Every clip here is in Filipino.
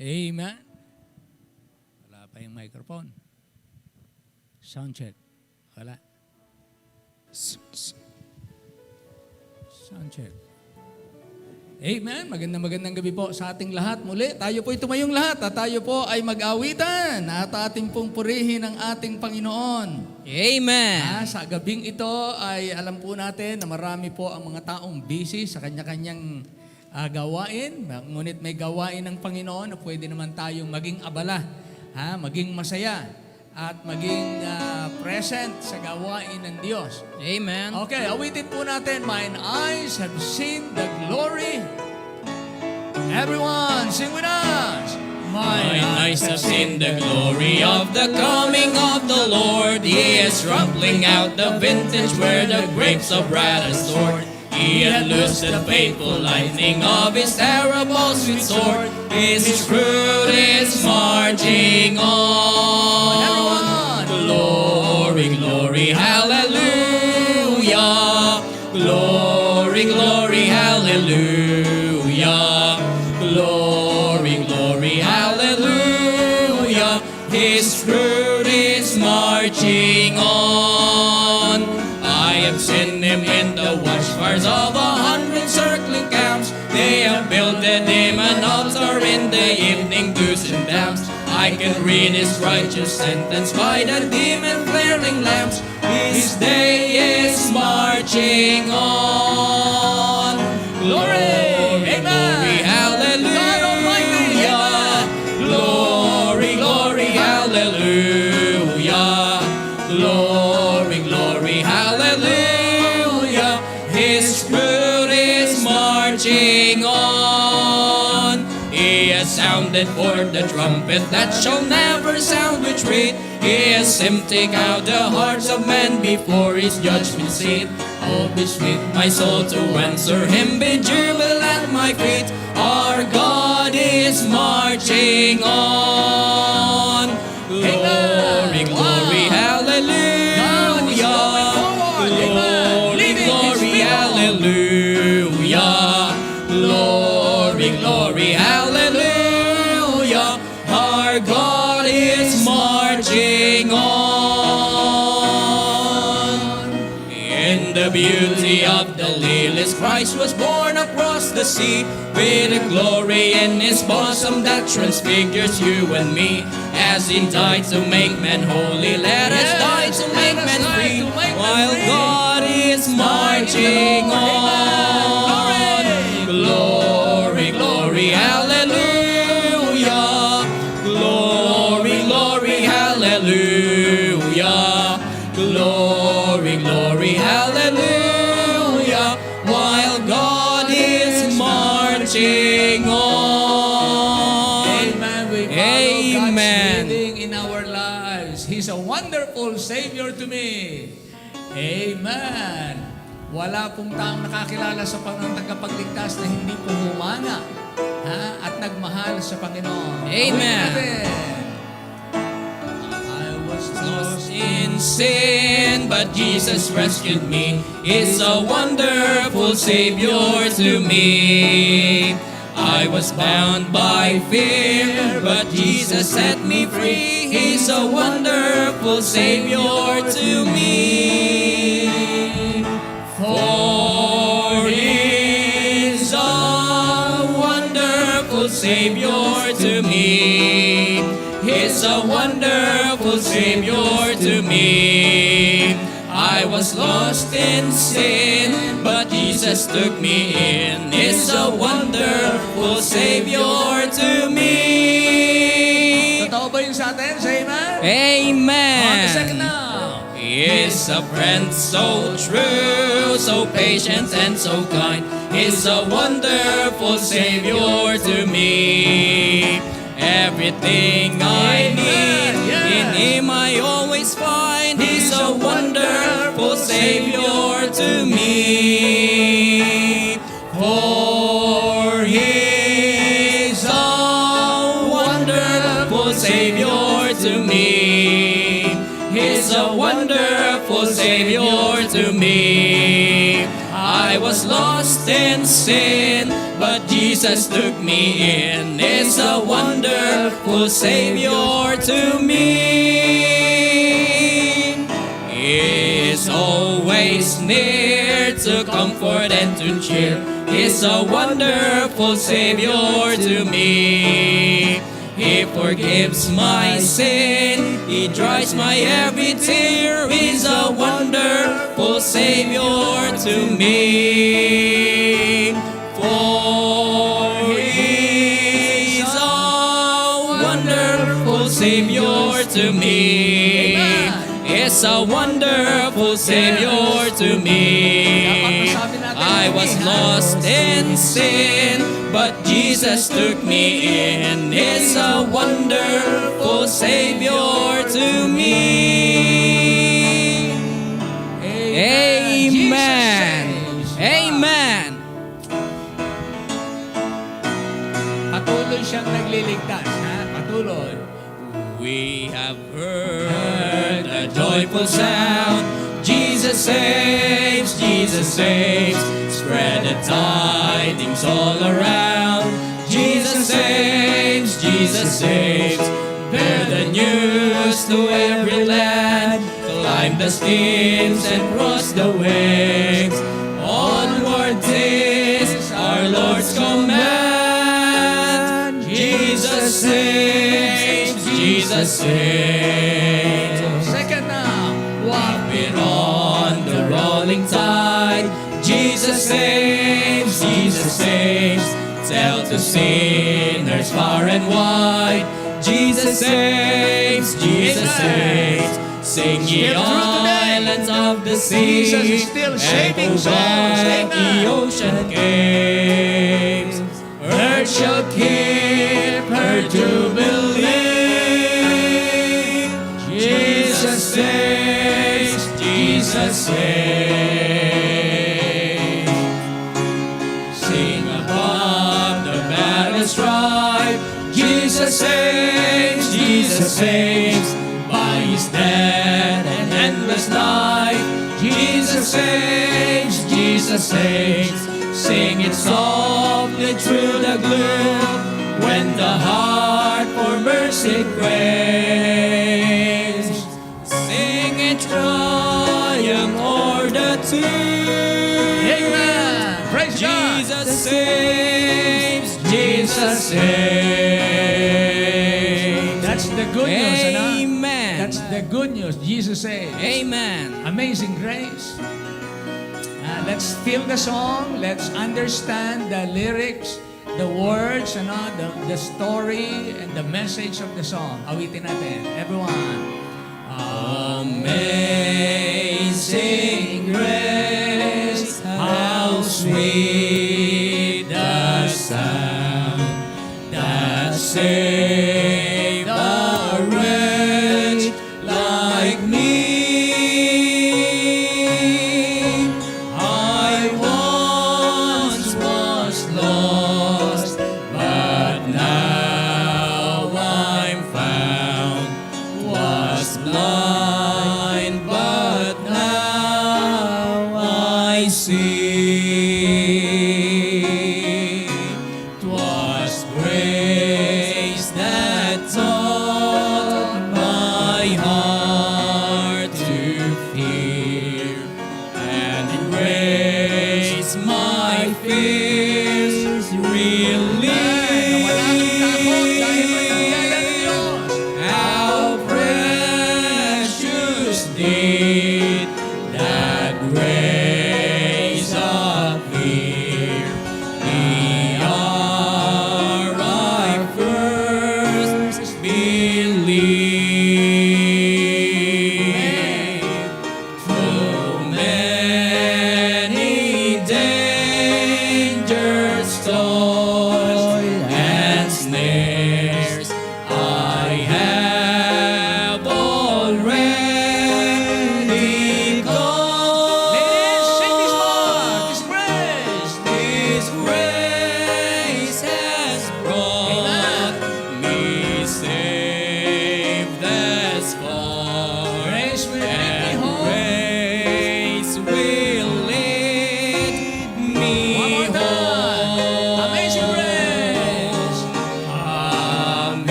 Amen. Wala pa yung microphone. Sound check. Wala. Sound check. Amen. Magandang gabi po sa ating lahat. Muli, tayo po'y tumayong lahat at tayo po ay mag-awitan at ating pong purihin ang ating Panginoon. Amen. Sa gabing ito ay alam po natin na marami po ang mga taong busy sa kanya-kanyang gawain. Ngunit may gawain ng Panginoon na pwede naman tayong maging abala, maging masaya at maging present sa gawain ng Diyos. Amen. Okay, awitin po natin, Mine eyes have seen the glory. Everyone, sing with us. Mine eyes have seen the glory of the coming of the Lord. He is rumbling out the vintage where the grapes of wrath are stored. He had loosed the faithful lightning of his terrible sweet sword. His fruit is marching on. Everyone. Glory, glory, hallelujah. Glory, glory, hallelujah. Glory, glory, hallelujah. His fruit is marching on. I have seen him in the watchfires of 100 circling camps. They have builded him an altar in the evening dews and damps. I can read his righteous sentence by the demon flaring lamps. His day is marching on. Glory, Amen. glory, hallelujah. Glory, glory, hallelujah. Glory, glory, hallelujah. His fruit is marching on. He has sounded forth the trumpet that shall never sound retreat. He has emptied out the hearts of men before his judgment seat. Oh, be sweet, my soul, to answer him, be jubilant at my feet. Our God is marching on. Glory, glory, hallelujah. Glory, glory, hallelujah. Glory, glory, hallelujah. Our God is marching on. In the beauty of the lilies, Christ was born across the sea, with a glory in his bosom that transfigures you and me. As he died to make men holy, let us die to make men free, while God is marching on. Glory, glory, hallelujah. Glory, glory, hallelujah. Glory, glory, hallelujah. While God is marching on. Amen. We follow Amen. God's leading in our lives. He's a wonderful Savior to me. Amen. Wala pong taong nakakilala sa Panginoon tagapagligtas na hindi po humanga at nagmahal sa Panginoon. Amen. I was Lost in sin, but Jesus rescued me. He's a wonderful Savior to me. I was bound by fear, but Jesus set me free. He's a wonderful Savior to me. For He is a wonderful Savior to me. He's a wonderful Savior to me. I was lost in sin, but Jesus took me in. He's a wonderful Savior to me. Totoo ba yun sa atin? Say amen. Amen. On the second now. He is a friend so true, so patient and so kind. He's a wonderful Savior to me. Everything I need, in Him I always find. He's a wonderful Savior to me. For He is a wonderful Savior to me. He's a wonderful Savior to me. I was lost in sin, but but Jesus took me in. Is a wonderful Savior to me. He is always near to comfort and to cheer. He's a wonderful Savior to me. He forgives my sin, He dries my every tear. He's a wonderful Savior to me. For He's a wonderful Savior to me. He's a wonderful Savior to me. I was lost in sin, but Jesus took me in. He's a wonderful Savior to me. Amen. Amen. Patuloy siyang nagliligtas. Ha? Patuloy. We have heard a joyful sound. Jesus saves, Jesus saves. Spread the tidings all around. Jesus saves, Jesus saves. Bear the news to every land. Climb the steeps and cross the waves. Onward is our Lord's command. Jesus saves, Jesus saves. Second now. Walking on the rolling tide. Jesus saves, Jesus saves. Tell to sinners far and wide. Jesus saves, Jesus saves. Sing ye islands of the sea. Jesus is still saving and souls. back the ocean caves. Earth shall keep her jubilee. Jesus saves, Jesus saves. Sing above the battle strife. Jesus saves, Jesus saves. By His death and endless life, Jesus saves, Jesus saves. Sing it softly through the gloom when the heart for mercy craves. Sing it triumph o'er the tomb. Amen. Praise God. Jesus saves, Jesus saves. That's the good news. Ano? Amen. That's the good news. Jesus saves. Amen. Amazing grace. Let's feel the song. Let's understand the lyrics, the words, the story, and the message of the song. Awitin natin. Everyone. Amazing grace, how sweet the sound that saved a wretch like me. I once was lost, but now I'm found. Was blind, but now I see. 'Twas grace that taught my heart to fear, and grace my fears relieved. How precious did that grace appear the hour I first believed. Through many dangers, toils,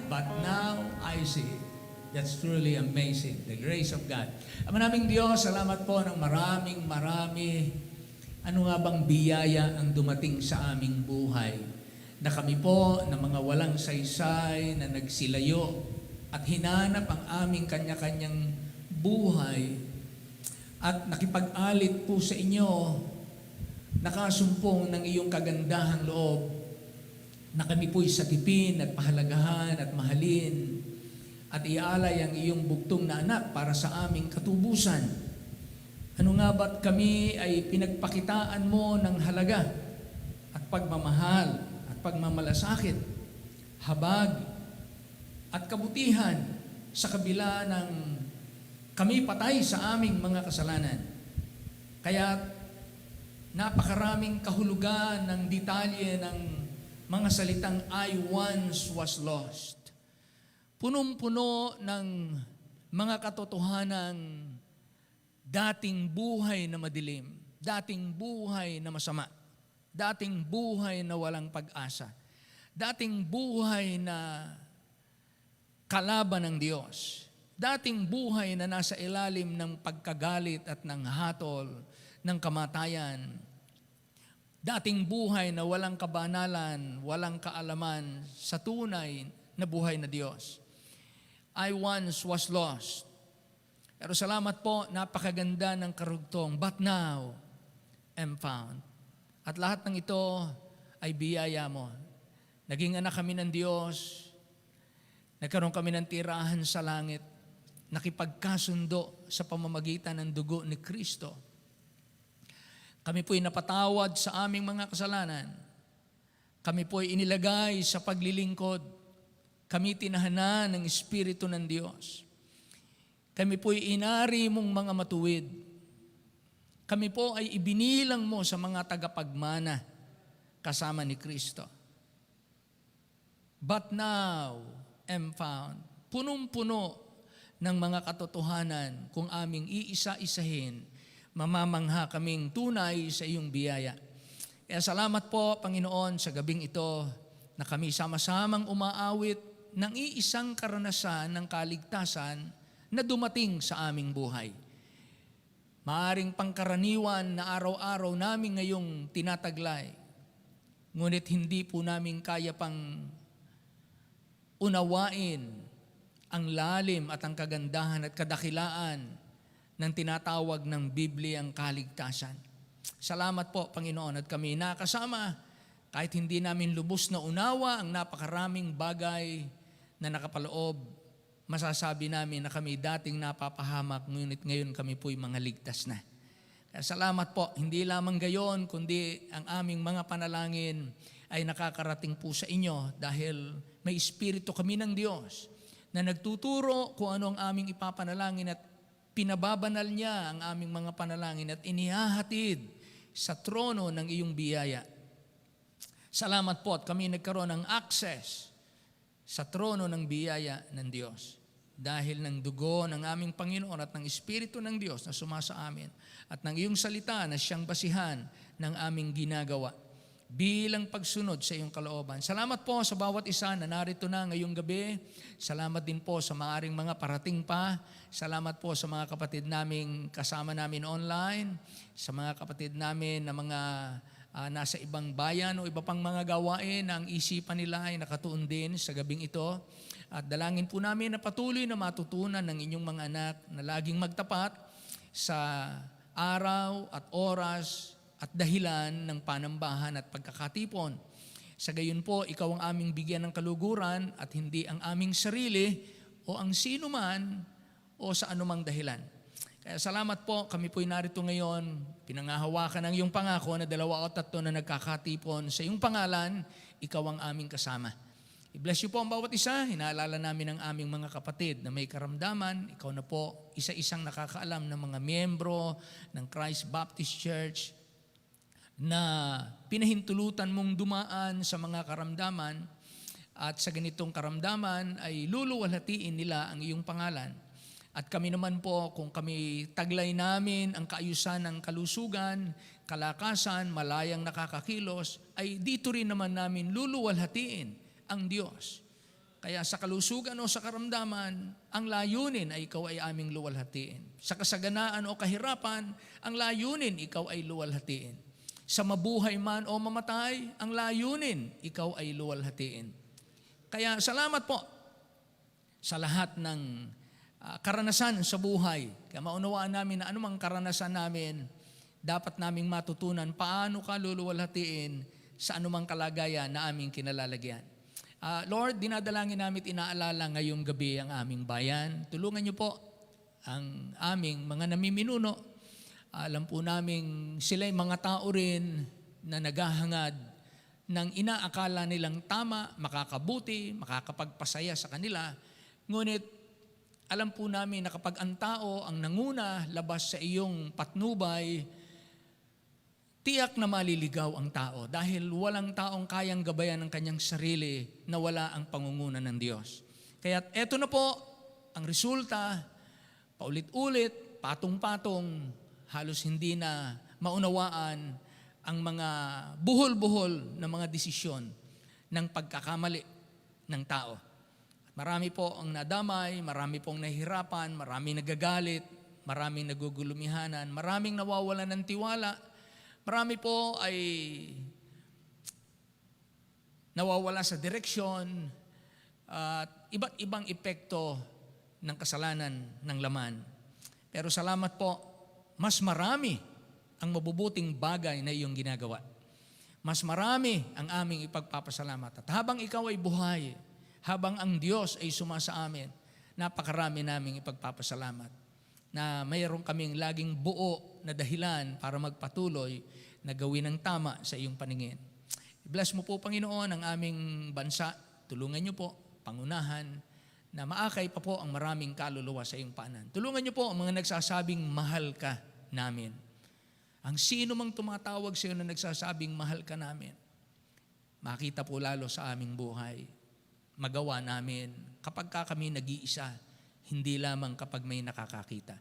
but now I see. That's truly amazing, the grace of God. Ama naming Diyos, salamat po ng marami. Ano nga bang biyaya ang dumating sa aming buhay? Na kami po na mga walang saysay na nagsilayo at hinanap ang aming kanya-kanyang buhay at nakipag-alit po sa inyo, nakasumpong ng iyong kagandahang loob na kami po'y sakipin at pahalagahan at mahalin at ialay ang iyong bugtong na anak para sa aming katubusan. Ano nga ba't kami ay pinagpakitaan mo ng halaga at pagmamahal at pagmamalasakit, habag at kabutihan sa kabila ng kami patay sa aming mga kasalanan. Kaya napakaraming kahulugan ng detalye ng mga salitang I once was lost. Punong-puno ng mga katotohanang dating buhay na madilim, dating buhay na masama, dating buhay na walang pag-asa, dating buhay na kalaban ng Diyos, dating buhay na nasa ilalim ng pagkagalit at ng hatol ng kamatayan, dating buhay na walang kabanalan, walang kaalaman sa tunay na buhay na Diyos. I once was lost. Pero salamat po, napakaganda ng karugtong, but now am found. At lahat ng ito ay biyaya mo. Naging anak kami ng Diyos, nagkaroon kami ng tirahan sa langit, nakipagkasundo sa pamamagitan ng dugo ni Kristo. Kami po'y napatawad sa aming mga kasalanan. Kami po'y inilagay sa paglilingkod. Kami tinahanan ng Espiritu ng Diyos. Kami po'y inari mong mga matuwid. Kami po ay ibinilang mo sa mga tagapagmana kasama ni Kristo. But now am found. Punong-puno ng mga katotohanan kung aming iisa-isahin, mamamangha kaming tunay sa iyong biyaya. Kaya salamat po, Panginoon, sa gabing ito na kami sama-samang umaawit ng iisang karanasan ng kaligtasan na dumating sa aming buhay. Maaring pangkaraniwan na araw-araw namin ngayong tinataglay, ngunit hindi po namin kaya pang unawain ang lalim at ang kagandahan at kadakilaan ng tinatawag ng Biblia ang kaligtasan. Salamat po, Panginoon, at kami nakasama kahit hindi namin lubos na unawa ang napakaraming bagay na nakapaloob, masasabi namin na kami dating napapahamak, ngunit ngayon kami po'y mga ligtas na. Kaya salamat po, hindi lamang gayon, kundi ang aming mga panalangin ay nakakarating po sa inyo dahil may Espiritu kami ng Diyos na nagtuturo kung ano ang aming ipapanalangin at pinababanal niya ang aming mga panalangin at inihahatid sa trono ng iyong biyaya. Salamat po at kami nagkaroon ng access sa trono ng biyaya ng Diyos. Dahil ng dugo ng aming Panginoon at ng Espiritu ng Diyos na sumasa amin at ng iyong salita na siyang basihan ng aming ginagawa bilang pagsunod sa iyong kalooban. Salamat po sa bawat isa na narito na ngayong gabi. Salamat din po sa maaring mga parating pa. Salamat po sa mga kapatid naming kasama namin online, sa mga kapatid namin na mga nasa ibang bayan o iba pang mga gawain na ang isipan nila ay nakatuon din sa gabing ito. At dalangin po namin na patuloy na matutunan ng inyong mga anak na laging magtapat sa araw at oras at dahilan ng panambahan at pagkakatipon. Sa gayon po, ikaw ang aming bigyan ng kaluguran at hindi ang aming sarili o ang sino man o sa anumang dahilan. Kaya salamat po, kami po'y narito ngayon, pinangahawakan ang iyong pangako na 2 o 3 na nagkakatipon sa iyong pangalan, ikaw ang aming kasama. I-bless you po ang bawat isa, hinaalala namin ang aming mga kapatid na may karamdaman, ikaw na po, isa-isang nakakaalam ng mga miyembro ng Christ Baptist Church na pinahintulutan mong dumaan sa mga karamdaman at sa ganitong karamdaman ay luluwalhatiin nila ang iyong pangalan. At kami naman po, kung kami taglay namin ang kaayusan ng kalusugan, kalakasan, malayang nakakakilos, ay dito rin naman namin luluwalhatiin ang Diyos. Kaya sa kalusugan o sa karamdaman, ang layunin ay ikaw ay aming luwalhatiin. Sa kasaganaan o kahirapan, ang layunin ikaw ay luwalhatiin. Sa mabuhay man o mamatay, ang layunin ikaw ay luwalhatiin. Kaya salamat po sa lahat ng karanasan sa buhay. Kaya maunawaan namin na anumang karanasan namin, dapat naming matutunan paano ka luluwalhatiin sa anumang kalagayan na aming kinalalagyan. Lord, dinadalangin namin at inaalala ngayong gabi ang aming bayan. Tulungan niyo po ang aming mga namiminuno. Alam po namin sila'y mga tao rin na naghahangad ng inaakala nilang tama, makakabuti, makakapagpasaya sa kanila. Ngunit alam po namin na kapag ang tao ang nanguna labas sa iyong patnubay, tiyak na maliligaw ang tao dahil walang taong kayang gabayan ng kanyang sarili na wala ang pangunguna ng Diyos. Kaya eto na po ang resulta, paulit-ulit, patong-patong, halos hindi na maunawaan ang mga buhol-buhol na mga desisyon ng pagkakamali ng tao. Marami po ang nadamay, marami pong nahihirapan, maraming nagagalit, maraming nagugulumihanan, maraming nawawalan ng tiwala, marami po ay nawawala sa direksyon at iba't ibang epekto ng kasalanan ng laman. Pero salamat po, mas marami ang mabubuting bagay na iyong ginagawa. Mas marami ang aming ipagpapasalamat. At habang ikaw ay buhay, habang ang Diyos ay sumasa amin, napakarami naming ipagpapasalamat na mayroon kaming laging buo na dahilan para magpatuloy na gawin ang tama sa iyong paningin. I-bless mo po, Panginoon, ang aming bansa. Tulungan niyo po, pangunahan, na maakay pa po ang maraming kaluluwa sa iyong paanan. Tulungan niyo po ang mga nagsasabing mahal ka namin. Ang sino mang tumatawag sa iyo na nagsasabing mahal ka namin, makita po lalo sa aming buhay. Magawa namin kapag kami nag-iisa, hindi lamang kapag may nakakakita.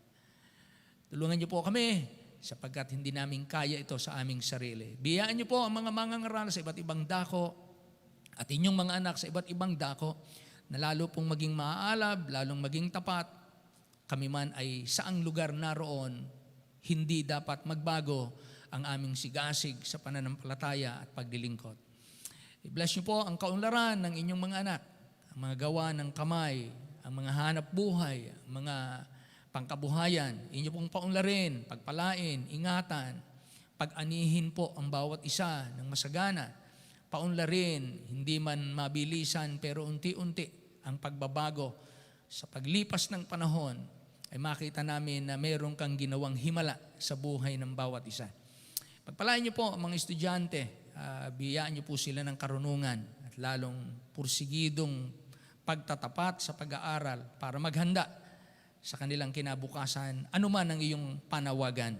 Tulungan niyo po kami sapagkat hindi namin kaya ito sa aming sarili. Biyaan niyo po ang mga mangangaral sa iba't ibang dako at inyong mga anak sa iba't ibang dako na lalo pong maging maaalab, lalong maging tapat. Kami man ay saang lugar naroon, hindi dapat magbago ang aming sigasig sa pananampalataya at paglilingkod. I-bless niyo po ang kaunlaran ng inyong mga anak, ang mga gawa ng kamay, ang mga hanap buhay, ang mga pangkabuhayan. Inyo pong paunlarin, pagpalain, ingatan, pag-anihin po ang bawat isa ng masagana. Paunlarin, hindi man mabilisan pero unti-unti ang pagbabago. Sa paglipas ng panahon ay makita namin na mayroon kang ginawang himala sa buhay ng bawat isa. Pagpalain niyo po ang mga estudyante, biyaan niyo po sila ng karunungan at lalong pursigidong pagtatapat sa pag-aaral para maghanda sa kanilang kinabukasan, anuman ang iyong panawagan.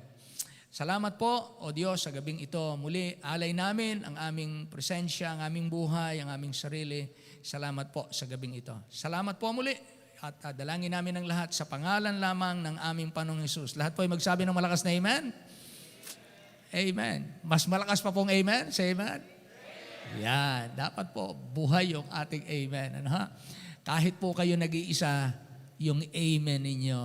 Salamat po, O Diyos, sa gabing ito. Muli, alay namin ang aming presensya, ang aming buhay, ang aming sarili. Salamat po sa gabing ito. Salamat po muli at dalangin namin ang lahat sa pangalan lamang ng aming Panginoong Hesus. Lahat po ay magsabi ng malakas na amen? Amen. Mas malakas pa pong amen? Say amen? Yan. Dapat po buhay yung ating amen. Ano, ha? Kahit po kayo nag-iisa, yung amen ninyo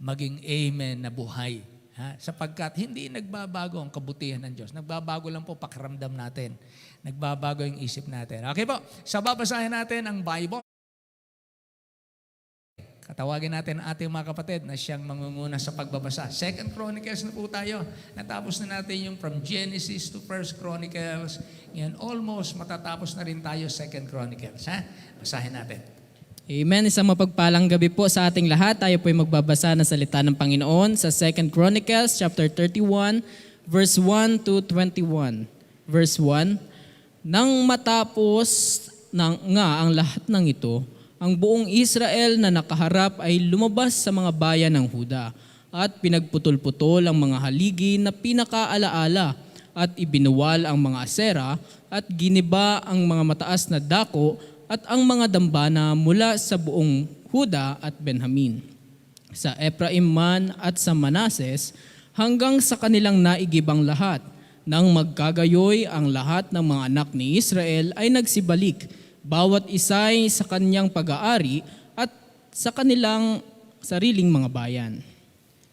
maging amen na buhay. Ha? Sapagkat hindi nagbabago ang kabutihan ng Diyos. Nagbabago lang po pakiramdam natin. Nagbabago yung isip natin. Okay po, sa babasahin natin ang Bible. Katawagin natin ang ating mga kapatid na siyang mangunguna sa pagbabasa. 2 Chronicles na po tayo. Natapos na natin yung from Genesis to 1 Chronicles. Yan, almost matatapos na rin tayo 2 Chronicles. Ha? Basahin natin. Amen. Isang mapagpalang gabi po sa ating lahat. Tayo po ay magbabasa ng salita ng Panginoon sa 2 Chronicles chapter 31, verse 1 to 21. Verse 1, nang matapos nga ang lahat ng ito, ang buong Israel na nakaharap ay lumabas sa mga bayan ng Huda at pinagputol-putol ang mga haligi na pinakaalaala at ibinuwal ang mga asera at giniba ang mga mataas na dako at ang mga dambana mula sa buong Huda at Benjamin. Sa Ephraim man at sa Manases, hanggang sa kanilang naigibang lahat. Nang magkagayoy ang lahat ng mga anak ni Israel ay nagsibalik bawat isa'y sa kanyang pag-aari at sa kanilang sariling mga bayan.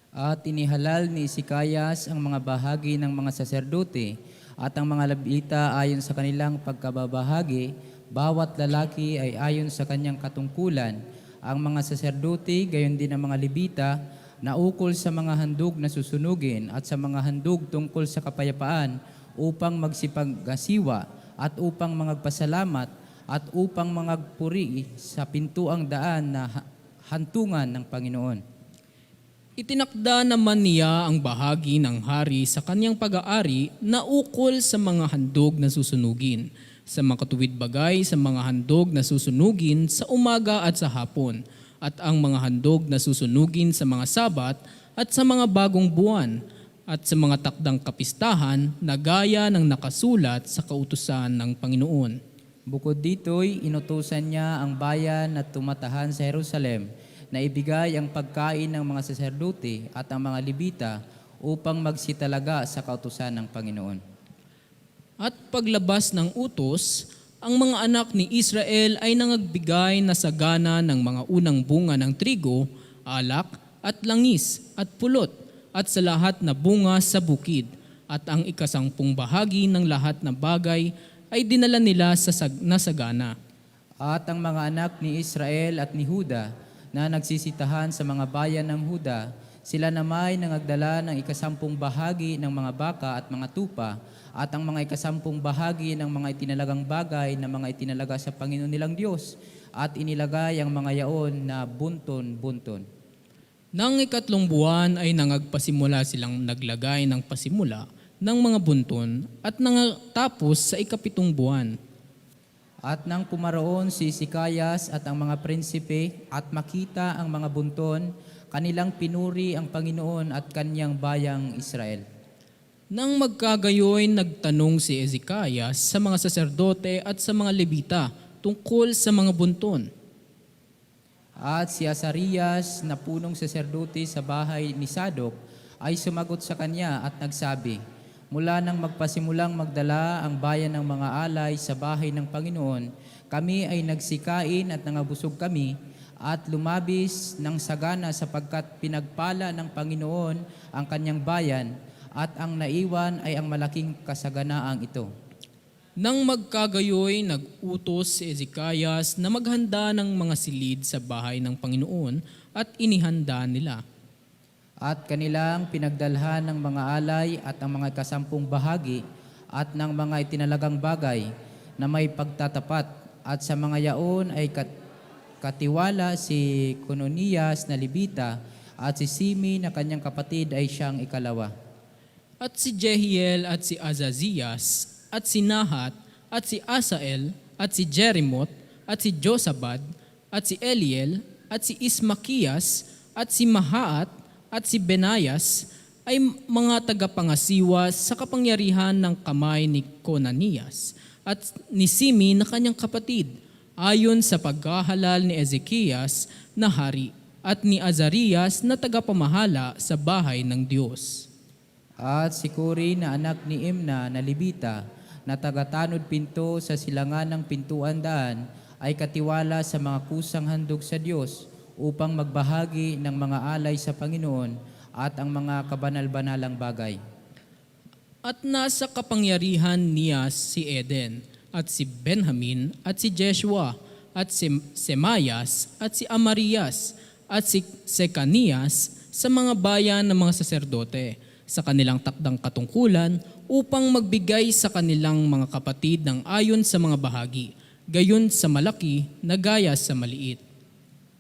At inihalal ni Ezekias ang mga bahagi ng mga saserdote at ang mga Levita ayon sa kanilang pagkababahagi, bawat lalaki ay ayon sa kanyang katungkulan. Ang mga saserdote, gayon din ang mga Levita, na ukol sa mga handog na susunugin at sa mga handog tungkol sa kapayapaan upang magsipagasiwa at upang magpasalamat at upang magpuri sa pintuang daan na hantungan ng Panginoon. Itinakda naman niya ang bahagi ng hari sa kanyang pag-aari na ukol sa mga handog na susunugin, sa makatuwid bagay sa mga handog na susunugin sa umaga at sa hapon, at ang mga handog na susunugin sa mga sabat at sa mga bagong buwan, at sa mga takdang kapistahan na gaya ng nakasulat sa kautusan ng Panginoon. Bukod dito'y inutusan niya ang bayan na tumatahan sa Jerusalem na ibigay ang pagkain ng mga saserdote at ang mga Levita upang magsitalaga sa kautusan ng Panginoon. At paglabas ng utos, ang mga anak ni Israel ay nangagbigay na sagana ng mga unang bunga ng trigo, alak, at langis, at pulot, at sa lahat na bunga sa bukid. At ang ika-10 bahagi ng lahat na bagay ay dinala nila sa sagana. At ang mga anak ni Israel at ni Huda na nagsisitahan sa mga bayan ng Huda, sila namay nangagdala ng ika-10 bahagi ng mga baka at mga tupa, at ang mga ika-10 bahagi ng mga itinalagang bagay na mga itinalaga sa Panginoon nilang Diyos, at inilagay ang mga yaon na bunton-bunton. Nang 3 buwan ay nangagpasimula silang naglagay ng pasimula ng mga bunton at nangatapos sa 7 buwan. At nang pumaroon si Ezekias at ang mga prinsipe at makita ang mga bunton, kanilang pinuri ang Panginoon at kanyang bayang Israel. Nang magkagayoy, nagtanong si Ezekias sa mga saserdote at sa mga Levita tungkol sa mga bunton. At si Azarias na punong saserdote sa bahay ni Sadok ay sumagot sa kanya at nagsabi, "Mula nang magpasimulang magdala ang bayan ng mga alay sa bahay ng Panginoon, kami ay nagsikain at nangabusog kami at lumabis ng sagana sapagkat pinagpala ng Panginoon ang kanyang bayan at ang naiwan ay ang malaking kasaganaang ito." Nang magkagayoy, nag-utos si Ezekias na maghanda ng mga silid sa bahay ng Panginoon at inihanda nila. At kanilang pinagdalhan ng mga alay at ang mga ika-10 bahagi at ng mga itinalagang bagay na may pagtatapat, at sa mga yaon ay katiwala si Kononias na Levita at si Simi na kanyang kapatid ay siyang ikalawa. At si Jehiel at si Azazias at si Nahat at si Asael at si Jerimoth at si Josabad at si Eliel at si Ismakias at si Mahaat at si Benayas ay mga tagapangasiwa sa kapangyarihan ng kamay ni Konanias at ni Simi na kanyang kapatid, ayon sa pagkahalal ni Ezekias na hari at ni Azarias na tagapamahala sa bahay ng Diyos. At si Kuri na anak ni Imna na Levita na tagatanod pinto sa silangan ng pintuan daan ay katiwala sa mga kusang handog sa Diyos upang magbahagi ng mga alay sa Panginoon at ang mga kabanal-banalang bagay. At nasa kapangyarihan niya si Eden, at si Benjamin, at si Jeshua, at si Semayas, at si Amarias, at si Sekanias sa mga bayan ng mga saserdote, sa kanilang takdang katungkulan upang magbigay sa kanilang mga kapatid ng ayon sa mga bahagi, gayon sa malaki na gaya sa maliit.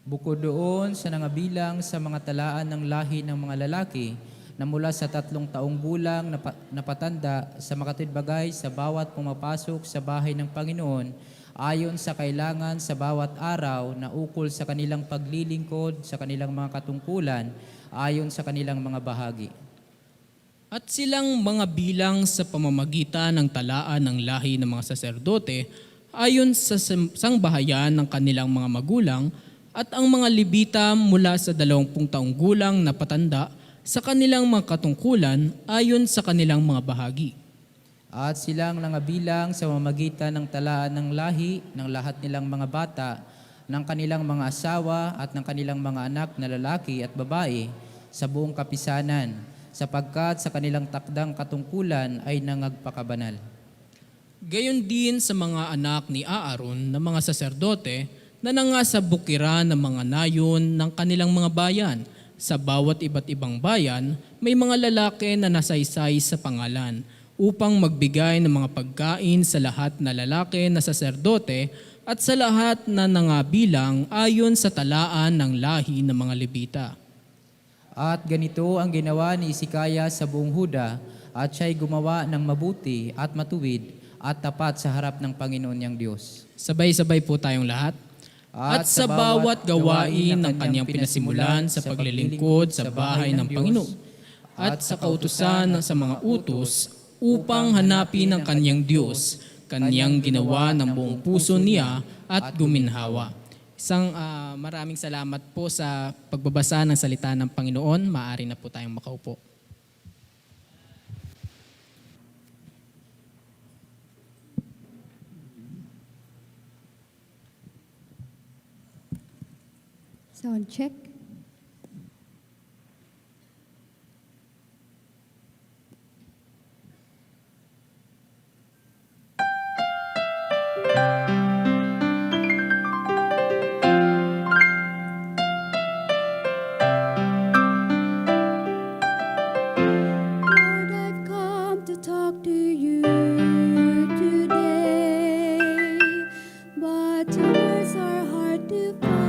Bukod doon sa nangabilang sa mga talaan ng lahi ng mga lalaki na mula sa 3 taong gulang na patanda sa makatwid bagay sa bawat pumapasok sa bahay ng Panginoon, ayon sa kailangan sa bawat araw na ukol sa kanilang paglilingkod sa kanilang mga katungkulan, ayon sa kanilang mga bahagi. At silang mga bilang sa pamamagitan ng talaan ng lahi ng mga saserdote ayon sa sangbahayan ng kanilang mga magulang, at ang mga Levita mula sa 20 taong gulang na patanda sa kanilang mga katungkulan ayon sa kanilang mga bahagi. At silang nangabilang sa mamagitan ng talaan ng lahi ng lahat nilang mga bata, ng kanilang mga asawa at ng kanilang mga anak na lalaki at babae sa buong kapisanan, sapagkat sa kanilang takdang katungkulan ay nangagpakabanal. Gayon din sa mga anak ni Aaron na mga saserdote na nangasa bukiran ng mga nayon ng kanilang mga bayan. Sa bawat iba't ibang bayan, may mga lalaki na nasaysay sa pangalan upang magbigay ng mga pagkain sa lahat na lalaki na saserdote at sa lahat na nangabilang ayon sa talaan ng lahi ng mga Levita. At ganito ang ginawa ni Hezekiah sa buong Huda, at siya'y gumawa ng mabuti at matuwid at tapat sa harap ng Panginoon niyang Diyos. Sabay-sabay po tayong lahat. At sa bawat gawain ng kanyang pinasimulan sa paglilingkod sa bahay ng Panginoon at sa kautusan sa mga utos upang hanapin ang kanyang Diyos, kanyang ginawa ng buong puso niya at guminhawa. Isang maraming salamat po sa pagbabasa ng salita ng Panginoon. Maaari na po tayong makaupo. Sound check. Lord, I've come to talk to you today, but words are hard to find.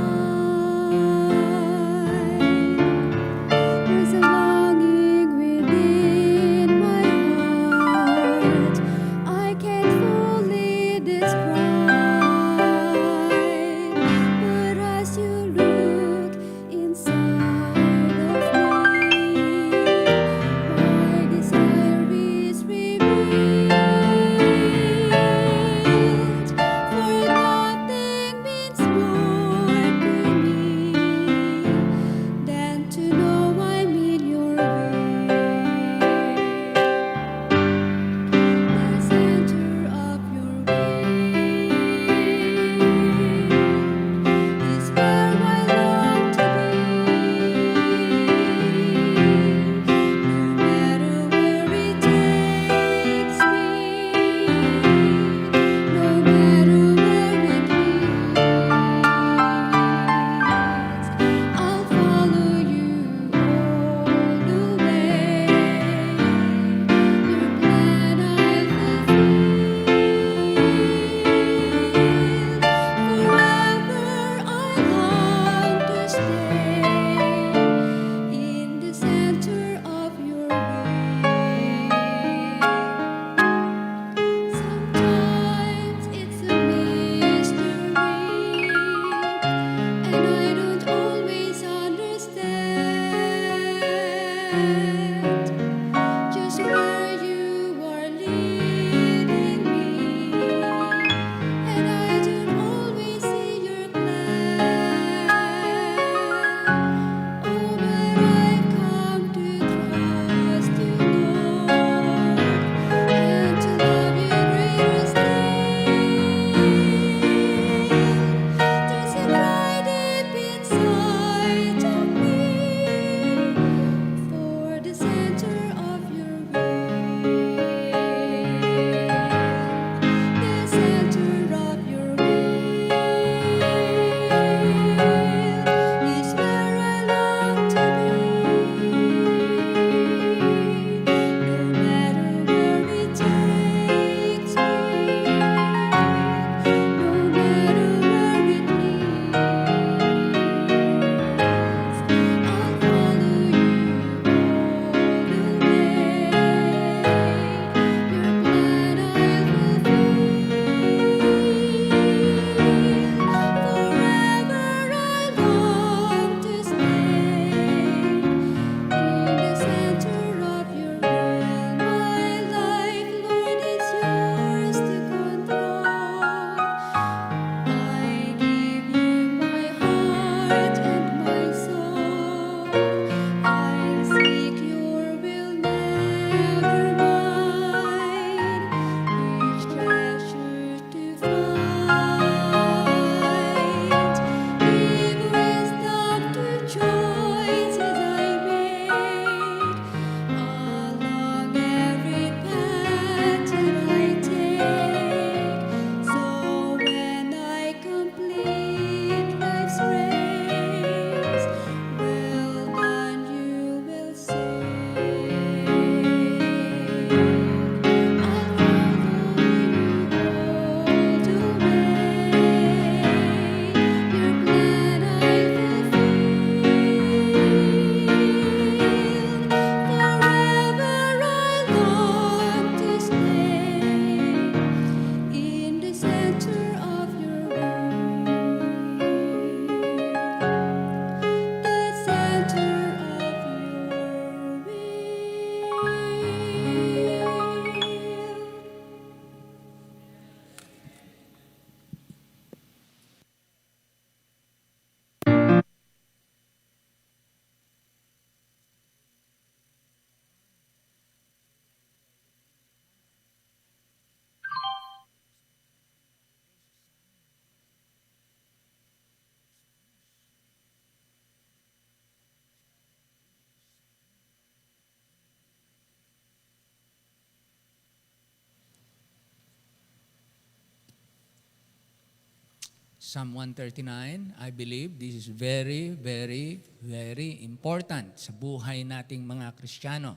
Psalm 139, I believe this is very, very, very important sa buhay nating mga Kristiyano.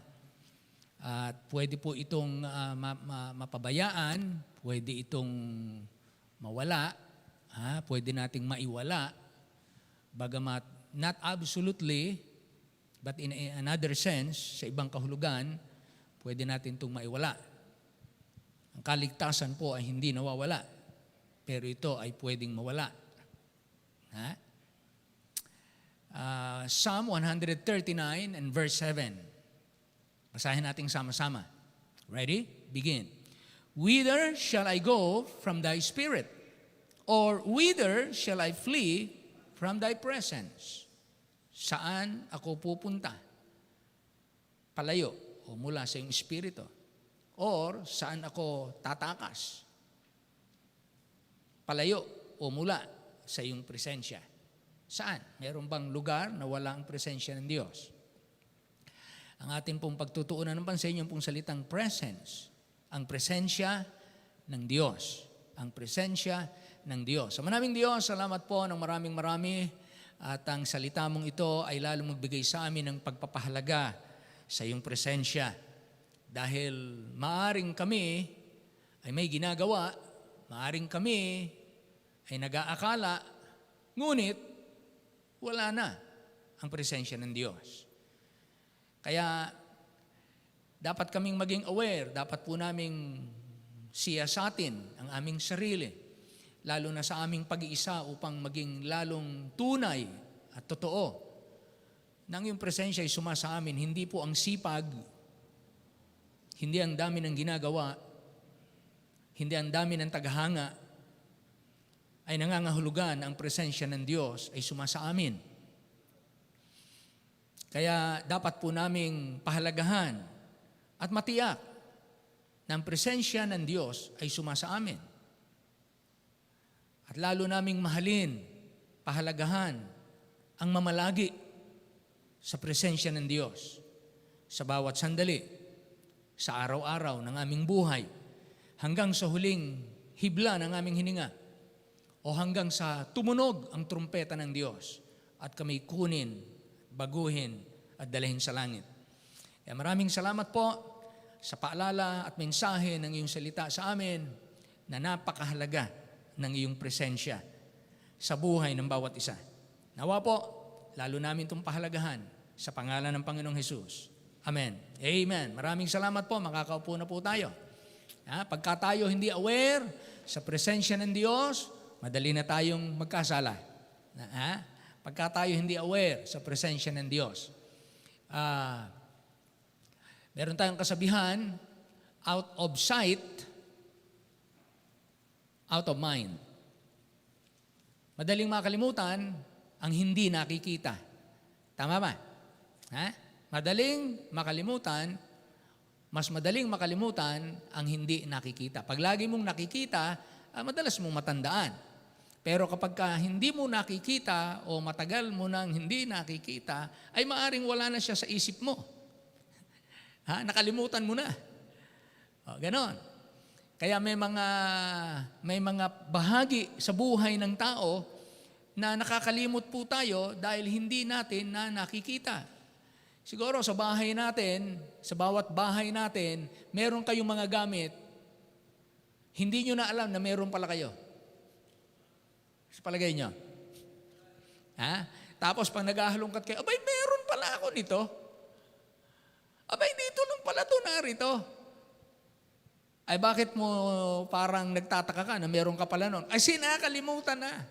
At pwede po itong mapabayaan, pwede itong mawala, pwede nating maiwala, bagamat not absolutely, but in another sense, sa ibang kahulugan, pwede natin itong maiwala. Ang kaligtasan po ay hindi nawawala, pero ito ay pwedeng mawala. Psalm 139 and verse 7. Basahin natin sama-sama. Ready? Begin. Whither shall I go from thy spirit? Or whither shall I flee from thy presence? Saan ako pupunta? Palayo o mula sa iyong espiritu? Or saan ako tatakas? Palayo o mula sa iyong presensya? Saan? Meron bang lugar na wala ang presensya ng Diyos? Ang ating pong pagtutuunan ng pansin yung pong salitang presence. Ang presensya ng Diyos. Ang presensya ng Diyos. Sa manaming Diyos, salamat po ng maraming marami at ang salita mong ito ay lalong magbigay sa amin ng pagpapahalaga sa iyong presensya. Dahil maaring kami ay may ginagawa, maaring kami ay nag-aakala, ngunit wala na ang presensya ng Diyos. Kaya dapat kaming maging aware, dapat po naming siyasatin ang aming sarili, lalo na sa aming pag-iisa upang maging lalong tunay at totoo. Nang yung presensya ay sumasa amin, hindi po ang sipag, hindi ang dami ng ginagawa, hindi ang dami ng tagahanga, ay nangangahulugan ang presensya ng Diyos ay sumasa amin. Kaya dapat po naming pahalagahan at matiyak na ang presensya ng Diyos ay sumasa amin. At lalo naming mahalin, pahalagahan ang mamalagi sa presensya ng Diyos sa bawat sandali, sa araw-araw ng aming buhay, hanggang sa huling hibla ng aming hininga, o hanggang sa tumunog ang trumpeta ng Diyos at kami kunin, baguhin at dalhin sa langit. Kaya maraming salamat po sa paalala at mensahe ng iyong salita sa amin na napakahalaga ng iyong presensya sa buhay ng bawat isa. Nawa po, lalo namin itong pahalagahan sa pangalan ng Panginoong Hesus. Amen. Amen. Maraming salamat po. Makakaupo na po tayo. Pagka tayo hindi aware sa presensya ng Diyos, madali na tayong magkasala. Pagka tayo hindi aware sa presensya ng Diyos. Meron tayong kasabihan, out of sight, out of mind. Madaling makalimutan ang hindi nakikita. Tama ba? Madaling makalimutan, mas madaling makalimutan ang hindi nakikita. Pag lagi mong nakikita, madalas mong matandaan. Pero kapag hindi mo nakikita o matagal mo nang hindi nakikita, ay maaring wala na siya sa isip mo. Nakalimutan mo na. Ganon. Kaya may mga bahagi sa buhay ng tao na nakakalimot po tayo dahil hindi natin na nakikita. Siguro sa bahay natin, sa bawat bahay natin, meron kayong mga gamit, hindi nyo na alam na meron pala kayo. Sa palagay nyo. Tapos pag naghahalongkat kayo, abay, meron pala ako nito. Abay, dito lang pala ito, narito. Ay, bakit mo parang nagtataka ka na meron ka pala nun? Ay, sinakalimutan na.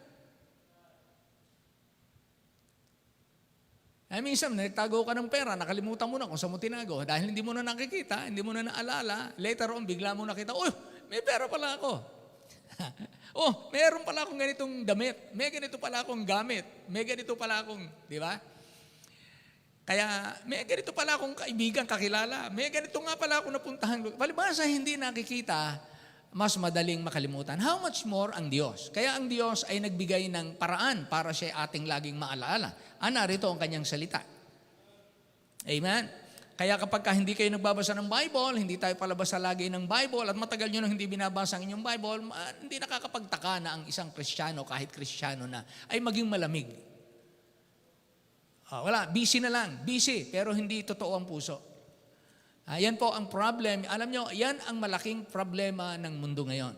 Ay, minsan, nagtago ka ng pera, nakalimutan mo na kung saan mo tinago. Dahil hindi mo na nakikita, hindi mo na naalala, later on, bigla mo nakita, may pera pala ako. Meron pala akong ganitong damit. May ganito pala akong gamit. May ganito pala akong, di ba? Kaya, may ganito pala akong kaibigan, kakilala. May ganito nga pala akong napuntahan. Palibasa, hindi nakikita, mas madaling makalimutan. How much more ang Diyos? Kaya ang Diyos ay nagbigay ng paraan para siya ating laging maalaala. Narito ang kanyang salita. Amen? Kaya kapag hindi kayo nagbabasa ng Bible, hindi tayo palabas sa lagi ng Bible, at matagal nyo nang hindi binabasa ang inyong Bible, hindi nakakapagtaka na ang isang Kristiyano, kahit Kristiyano na, ay maging malamig. Wala, busy na lang. Busy, pero hindi totoo ang puso. Yan po ang problem. Alam nyo, yan ang malaking problema ng mundo ngayon.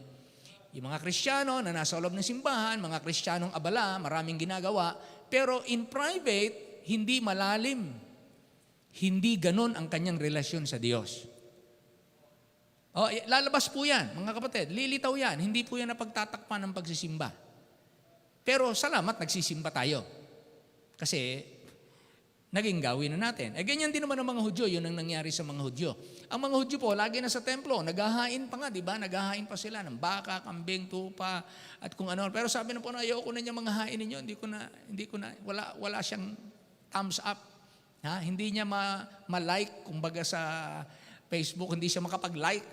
Yung mga Kristiyano na nasa loob ng simbahan, mga Kristiyanong abala, maraming ginagawa, pero in private, hindi malalim. Hindi ganon ang kanyang relasyon sa Diyos. Lalabas po yan, mga kapatid. Lilitaw yan. Hindi po yan napagtatakpan ng pagsisimba. Pero salamat, nagsisimba tayo. Kasi naging gawin na natin. Ganyan din naman ang mga Hudyo. Yun ang nangyari sa mga Hudyo. Ang mga Hudyo po, lagi na sa templo. Naghahain pa nga, di ba? Naghahain pa sila ng baka, kambing, tupa, at kung ano. Pero sabi na po, ayoko na niya mga hain ninyo. Hindi ko na, wala siyang thumbs up. Hindi niya ma-like, kumbaga sa Facebook, hindi siya makapag-like.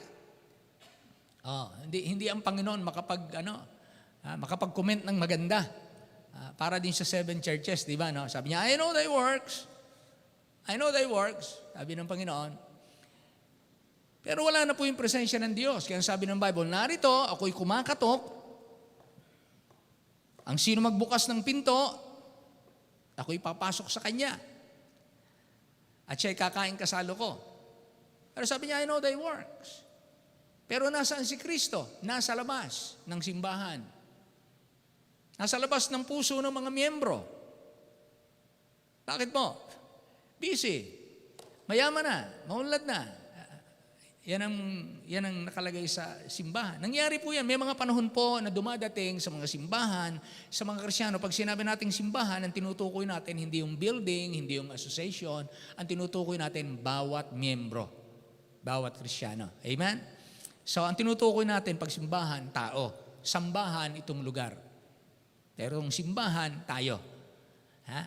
Hindi ang Panginoon makapag-comment ng maganda. Para din sa 7 churches, di ba? No? Sabi niya, I know thy works. I know thy works. Sabi ng Panginoon. Pero wala na po yung presensya ng Diyos. Kaya sabi ng Bible, narito, ako'y kumakatok. Ang sino magbukas ng pinto, ako'y papasok sa kanya. At siya'y kakain kasalo ko. Pero sabi niya, I know thy works. Pero nasaan si Kristo? Nasa labas ng simbahan. Nasa labas ng puso ng mga miyembro. Bakit mo? Busy. Mayaman na. Maunlad na. Yan ang nakalagay sa simbahan. Nangyari po yan. May mga panahon po na dumadating sa mga simbahan, sa mga Kristiyano. Pag sinabi nating simbahan, ang tinutukoy natin hindi yung building, hindi yung association. Ang tinutukoy natin bawat miyembro. Bawat Kristiyano. Amen? So, ang tinutukoy natin pag simbahan, tao. Sambahan, itong lugar. Pero ang simbahan, tayo.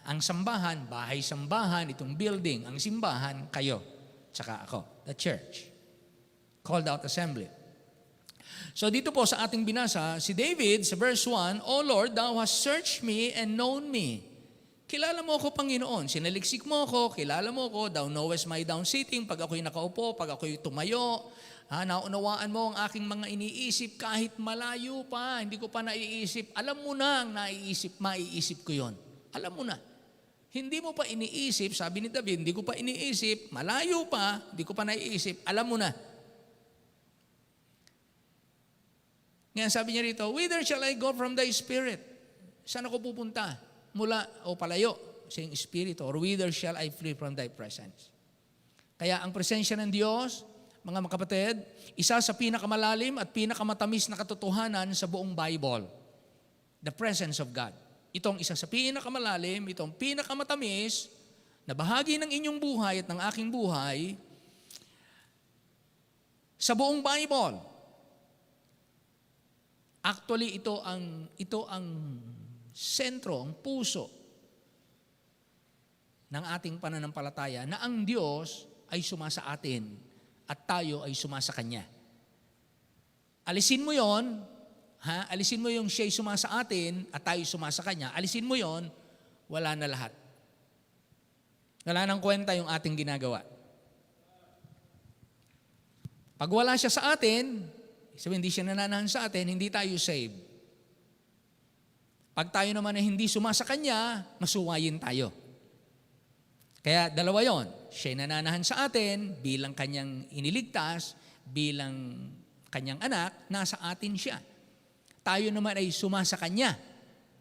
Ang sambahan, bahay-sambahan, itong building. Ang simbahan, kayo. Tsaka ako, the church. Called out assembly. So dito po sa ating binasa, si David sa verse 1, O Lord, Thou hast searched me and known me. Kilala mo ako, Panginoon. Sinaliksik mo ako, kilala mo ako. Thou knowest my down sitting. Pag ako'y nakaupo, pag ako'y tumayo. Naunawaan mo ang aking mga iniisip kahit malayo pa. Hindi ko pa naiisip. Alam mo na ang maiisip ko yon. Alam mo na. Hindi mo pa iniisip, sabi ni David, hindi ko pa iniisip, malayo pa, hindi ko pa naiisip, alam mo na. Ngayon sabi niya rito, whither shall I go from thy spirit? Saan ako pupunta? Mula o palayo sa iyong espiritu, or whither shall I flee from thy presence? Kaya ang presensya ng Diyos, mga kapatid, isa sa pinakamalalim at pinakamatamis na katotohanan sa buong Bible. The presence of God. Itong isa sa pinakamalalim, itong pinakamatamis na bahagi ng inyong buhay at ng aking buhay sa buong Bible. Actually, ito ang sentro, ang puso ng ating pananampalataya na ang Diyos ay sumasa atin at tayo ay sumasa Kanya. Alisin mo yon, alisin mo yung siya'y sumasa atin at tayo sumasa Kanya, alisin mo yon, wala na lahat. Wala nang kwenta yung ating ginagawa. Pag wala siya sa atin, sabi, hindi siya nananahan sa atin, hindi tayo saved. Pag tayo naman ay hindi sumasa Kanya, masuwayin tayo. Kaya dalawa yon. Siya'y nananahan sa atin bilang Kanyang iniligtas, bilang Kanyang anak, nasa atin siya. Tayo naman ay sumasa Kanya,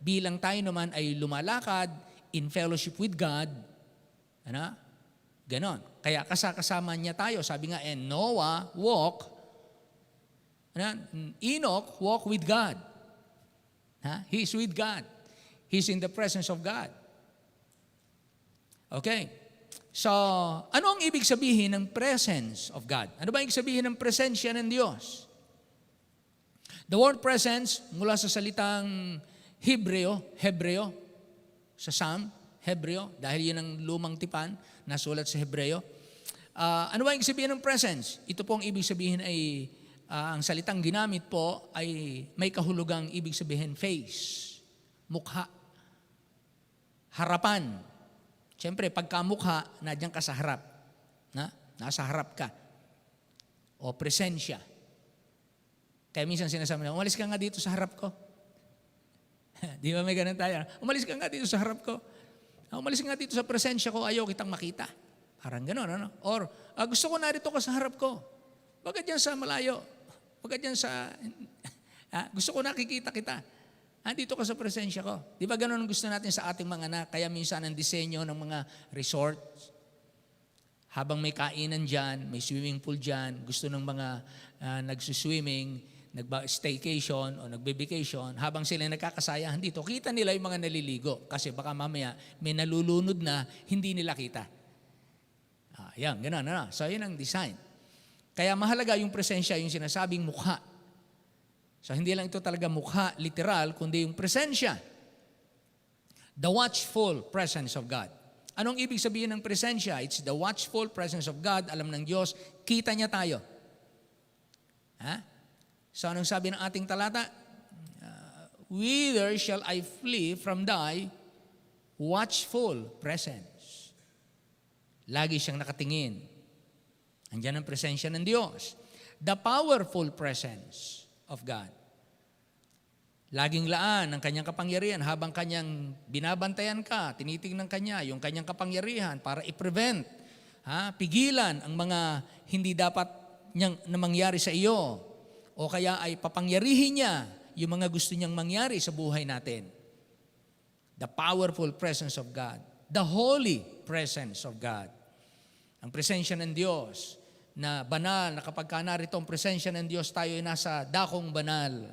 bilang tayo naman ay lumalakad in fellowship with God. Ganon. Kaya kasama niya tayo. Sabi nga, and Noah Enoch walk with God. He's with God. He's in the presence of God. Okay. So, ano ang ibig sabihin ng presence of God? Ano ba ibig sabihin ng presensya ng Diyos? The word presence, mula sa salitang Hebreo, sa Psalm, Hebreo, dahil yun ang lumang tipan, nasulat sa Hebreo. Ano ba ibig sabihin ng presence? Ito po ang ibig sabihin ay ang salitang ginamit po ay may kahulugang ibig sabihin face, mukha, harapan. Siyempre, pagkamukha, nadyan ka sa harap. Nasa harap ka. O presensya. Kaya minsan sinasabi na, umalis ka nga dito sa harap ko. Di ba may ganun tayo? Umalis ka nga dito sa harap ko. Umalis ka nga dito sa presensya ko, ayaw kitang makita. Parang ganun, ano? Or, gusto ko narito ka sa harap ko. Wag ka dyan sa malayo. Wag ka dyan sa... gusto ko nakikita kita. Dito ka sa presensya ko. Di ba ganun ang gusto natin sa ating mga anak? Kaya minsan ang disenyo ng mga resorts, habang may kainan dyan, may swimming pool dyan, gusto ng mga nagsuswimming, nag-staycation o nagbe-vacation, habang sila nagkakasayahan dito, kita nila yung mga naliligo. Kasi baka mamaya may nalulunod na hindi nila kita. Yan, ganun. So yun ang design. Kaya mahalaga yung presensya, yung sinasabing mukha. So hindi lang ito talaga mukha, literal, kundi yung presensya. The watchful presence of God. Anong ibig sabihin ng presensya? It's the watchful presence of God. Alam ng Diyos, kita niya tayo. So anong sabi ng ating talata? Whither shall I flee from thy watchful presence? Lagi siyang nakatingin. Andiyan ang presensya ng Diyos. The powerful presence of God. Laging laan ang kanyang kapangyarihan habang kanyang binabantayan ka, tinitingnan kanya yung kanyang kapangyarihan para i-prevent, pigilan ang mga hindi dapat na mangyari sa iyo. O kaya ay papangyarihin niya yung mga gusto niyang mangyari sa buhay natin. The powerful presence of God. The holy presence of God. Ang presensya ng Diyos na banal, na kapag ka narito ang presensya ng Diyos, tayo ay nasa dakong banal.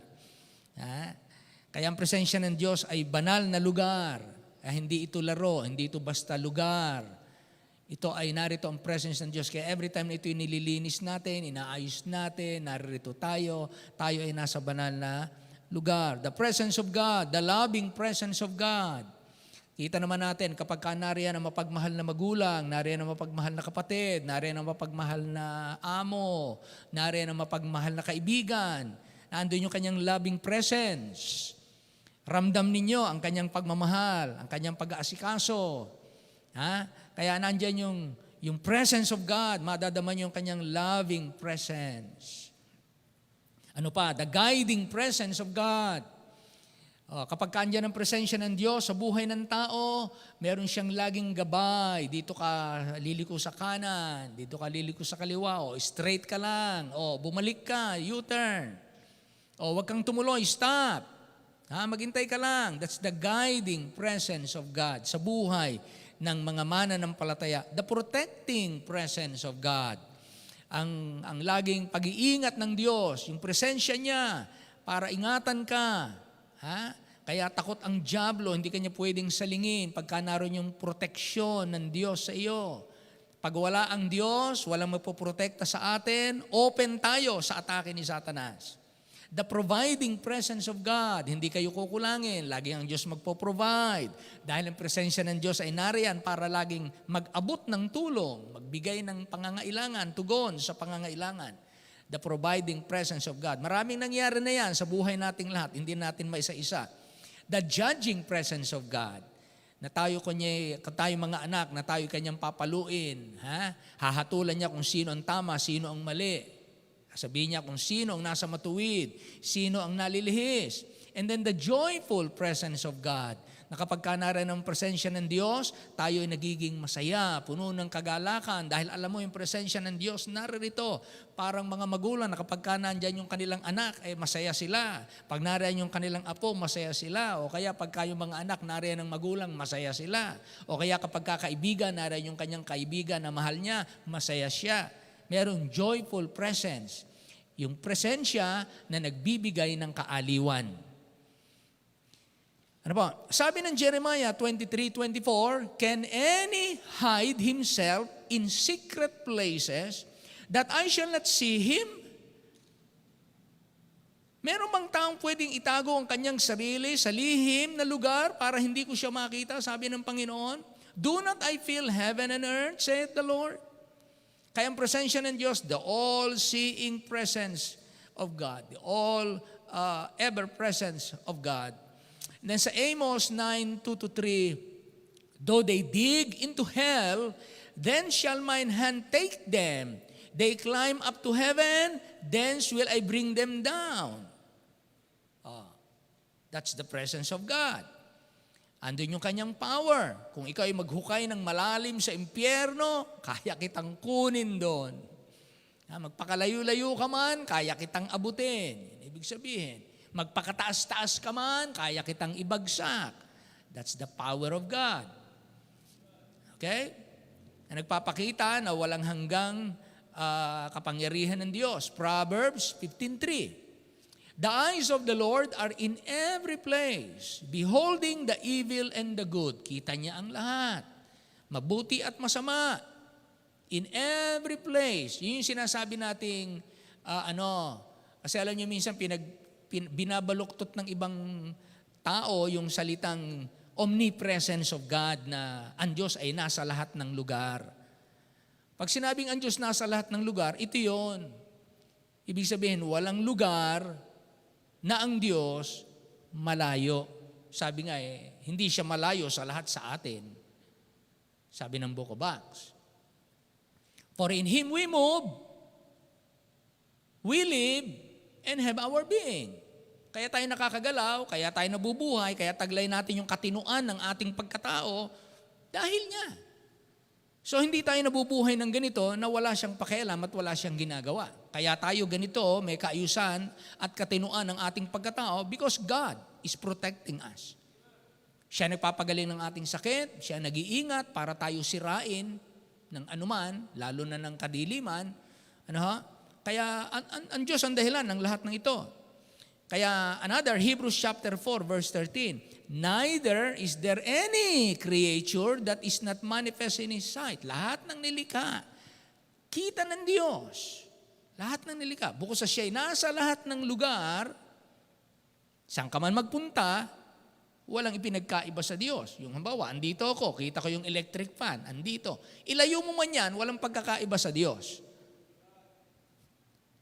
Kaya ang presensya ng Diyos ay banal na lugar. Hindi ito laro, hindi ito basta lugar. Ito ay narito ang presence ng Diyos. Kaya every time na ito nililinis natin, inaayos natin, narito tayo ay nasa banal na lugar. The presence of God, the loving presence of God. Kita naman natin kapag nariyan ang mapagmahal na magulang, nariyan ang mapagmahal na kapatid, nariyan ang mapagmahal na amo, nariyan ang mapagmahal na kaibigan, nandun yung kanyang loving presence. Ramdam ninyo ang kanyang pagmamahal, ang kanyang pag-aasikaso. Kaya nandyan yung presence of God, madadama nyo yung kanyang loving presence. Ano pa? The guiding presence of God. Kapag kandyan ang presensya ng Diyos sa buhay ng tao, meron siyang laging gabay. Dito ka liliko sa kanan, dito ka liliko sa kaliwa, straight ka lang, bumalik ka, U-turn. Huwag kang tumuloy, stop. Maghintay ka lang. That's the guiding presence of God sa buhay ng mga mananampalataya. The protecting presence of God. Ang laging pag-iingat ng Diyos, yung presensya niya para ingatan ka. Kaya takot ang dyablo, hindi kanya pwedeng salingin pagka naroon yung proteksyon ng Diyos sa iyo. Pag wala ang Diyos, walang magpoprotekta sa atin, open tayo sa atake ni Satanas. The providing presence of God, hindi kayo kukulangin, lagi ang Diyos magpo-provide. Dahil ang presensya ng Diyos ay nariyan para laging mag-abot ng tulong, magbigay ng pangangailangan, tugon sa pangangailangan. The providing presence of God. Maraming nangyari na yan sa buhay nating lahat, hindi natin maisa-isa. The judging presence of God. Na tayo mga anak, na tayo kanyang papaluin. Hahatulan niya kung sino ang tama, sino ang mali. Sabihin niya kung sino ang nasa matuwid, sino ang nalilihis. And then the joyful presence of God, na kapag naran ang presensya ng Diyos, tayo ay nagiging masaya, puno ng kagalakan, dahil alam mo yung presensya ng Diyos naririto. Parang mga magulang na kapag nandyan yung kanilang anak, masaya sila. Pag nariyan yung kanilang apo, masaya sila. O kaya pagka yung mga anak nariyan ng magulang, masaya sila. O kaya kapag kakaibigan, nariyan yung kanyang kaibigan na mahal niya, masaya siya. Merong joyful presence. Yung presensya na nagbibigay ng kaaliwan. Ano po? Sabi ng Jeremiah 23:24, can any hide himself in secret places that I shall not see him? Meron bang taong pwedeng itago ang kanyang sarili sa lihim na lugar para hindi ko siya makita? Sabi ng Panginoon, do not I fill heaven and earth, saith the Lord? Kaya ang presensya ng Diyos, the all-seeing presence of God, the all-ever presence of God. And then sa Amos 9:2-3, though they dig into hell, Then shall mine hand take them. They climb up to heaven, thence will I bring them down. That's the presence of God. Andun yung kanyang power. Kung ikaw ay maghukay ng malalim sa impyerno, kaya kitang kunin doon. Magpakalayo-layo ka man, kaya kitang abutin. Ibig sabihin, magpakataas-taas ka man, kaya kitang ibagsak. That's the power of God. Okay? Na nagpapakita na walang hanggang kapangyarihan ng Diyos. Proverbs 15:3. The eyes of the Lord are in every place, beholding the evil and the good. Kita niya ang lahat. Mabuti at masama. In every place. Yun yung sinasabi nating, kasi alam niyo minsan binabaluktot ng ibang tao yung salitang omnipresence of God na ang Diyos ay nasa lahat ng lugar. Pag sinabing ang Diyos nasa lahat ng lugar, ito yon. Ibig sabihin, walang lugar na ang Diyos malayo. Sabi nga hindi siya malayo sa lahat sa atin. Sabi ng Book of Acts. For in Him we move, we live, and have our being. Kaya tayo nakakagalaw, kaya tayo nabubuhay, kaya taglay natin yung katinuan ng ating pagkatao dahil niya. So hindi tayo nabubuhay ng ganito na wala siyang pakialam at wala siyang ginagawa. Kaya tayo ganito, may kaayusan at katinuan ng ating pagkatao because God is protecting us. Siya nagpapagaling ng ating sakit, siya nag-iingat para tayo sirain ng anuman, lalo na ng kadiliman. Kaya ang Diyos ang dahilan ng lahat ng ito. Kaya Hebrews chapter 4 verse 13, neither is there any creature that is not manifest in His sight. Lahat ng nilikha, kita ng Diyos. Lahat ng nilikha. Bukod sa siya'y nasa lahat ng lugar, saan ka man magpunta, walang ipinagkaiba sa Diyos. Yung halimbawa, andito ako, kita ko yung electric fan, andito. Ilayo mo man yan, walang pagkakaiba sa Diyos.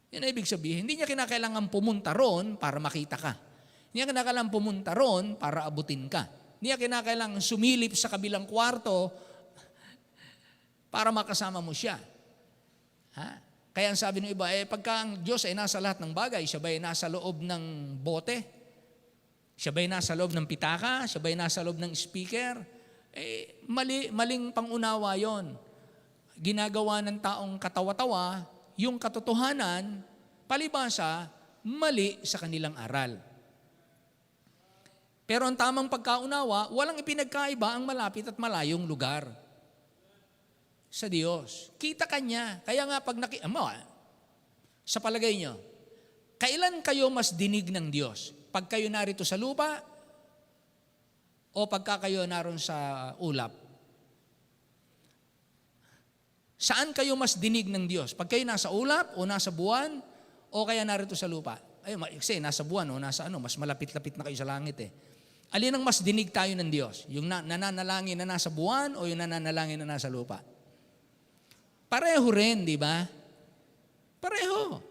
Yan ang ibig sabihin, hindi niya kinakailangan pumunta ron para makita ka. Hindi niya kinakailangan pumunta ron para abutin ka. Hindi niya kinakailangan sumilip sa kabilang kwarto para makasama mo siya. Kaya ang sabi ng iba, pagka ang Diyos ay nasa lahat ng bagay, siya ba ay nasa loob ng bote? Siya ba ay nasa loob ng pitaka? Siya ba ay nasa loob ng speaker? Maling pangunawa yon. Ginagawa ng taong katawa-tawa, yung katotohanan, palibasa, mali sa kanilang aral. Pero ang tamang pagkaunawa, walang ipinagkaiba ang malapit at malayong lugar sa Diyos. Kita Kanya. Kaya nga pag sa palagay nyo, kailan kayo mas dinig ng Diyos? Pag kayo narito sa lupa o pagka kayo naroon sa ulap? Saan kayo mas dinig ng Diyos? Pag kayo nasa ulap o nasa buwan o kaya narito sa lupa? Kasi nasa buwan o nasa mas malapit-lapit na kayo sa langit Alin ang mas dinig tayo ng Diyos? Yung nananalangin na nasa buwan o yung nananalangin na nasa lupa? Pareho rin, di ba? Pareho.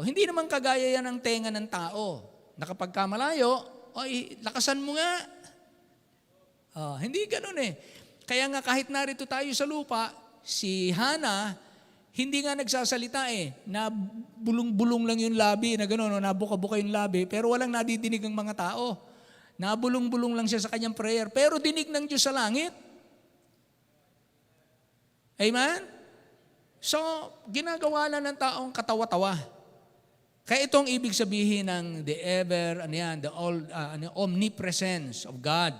Hindi naman kagaya yan ang tenga ng tao. Na kapag ka malayo, lakasan mo nga. Hindi ganun Kaya nga kahit narito tayo sa lupa, si Hana, hindi nga nagsasalita na bulong-bulong lang yung labi, na gano'n, nabuka-buka yung labi, pero walang nadidinig ang mga tao. Nabulong-bulong lang siya sa kanyang prayer, pero dinig ng Diyos sa langit. Amen? So, ginagawa lang ng taong katawa-tawa. Kaya itong ibig sabihin ng the omnipresence of God.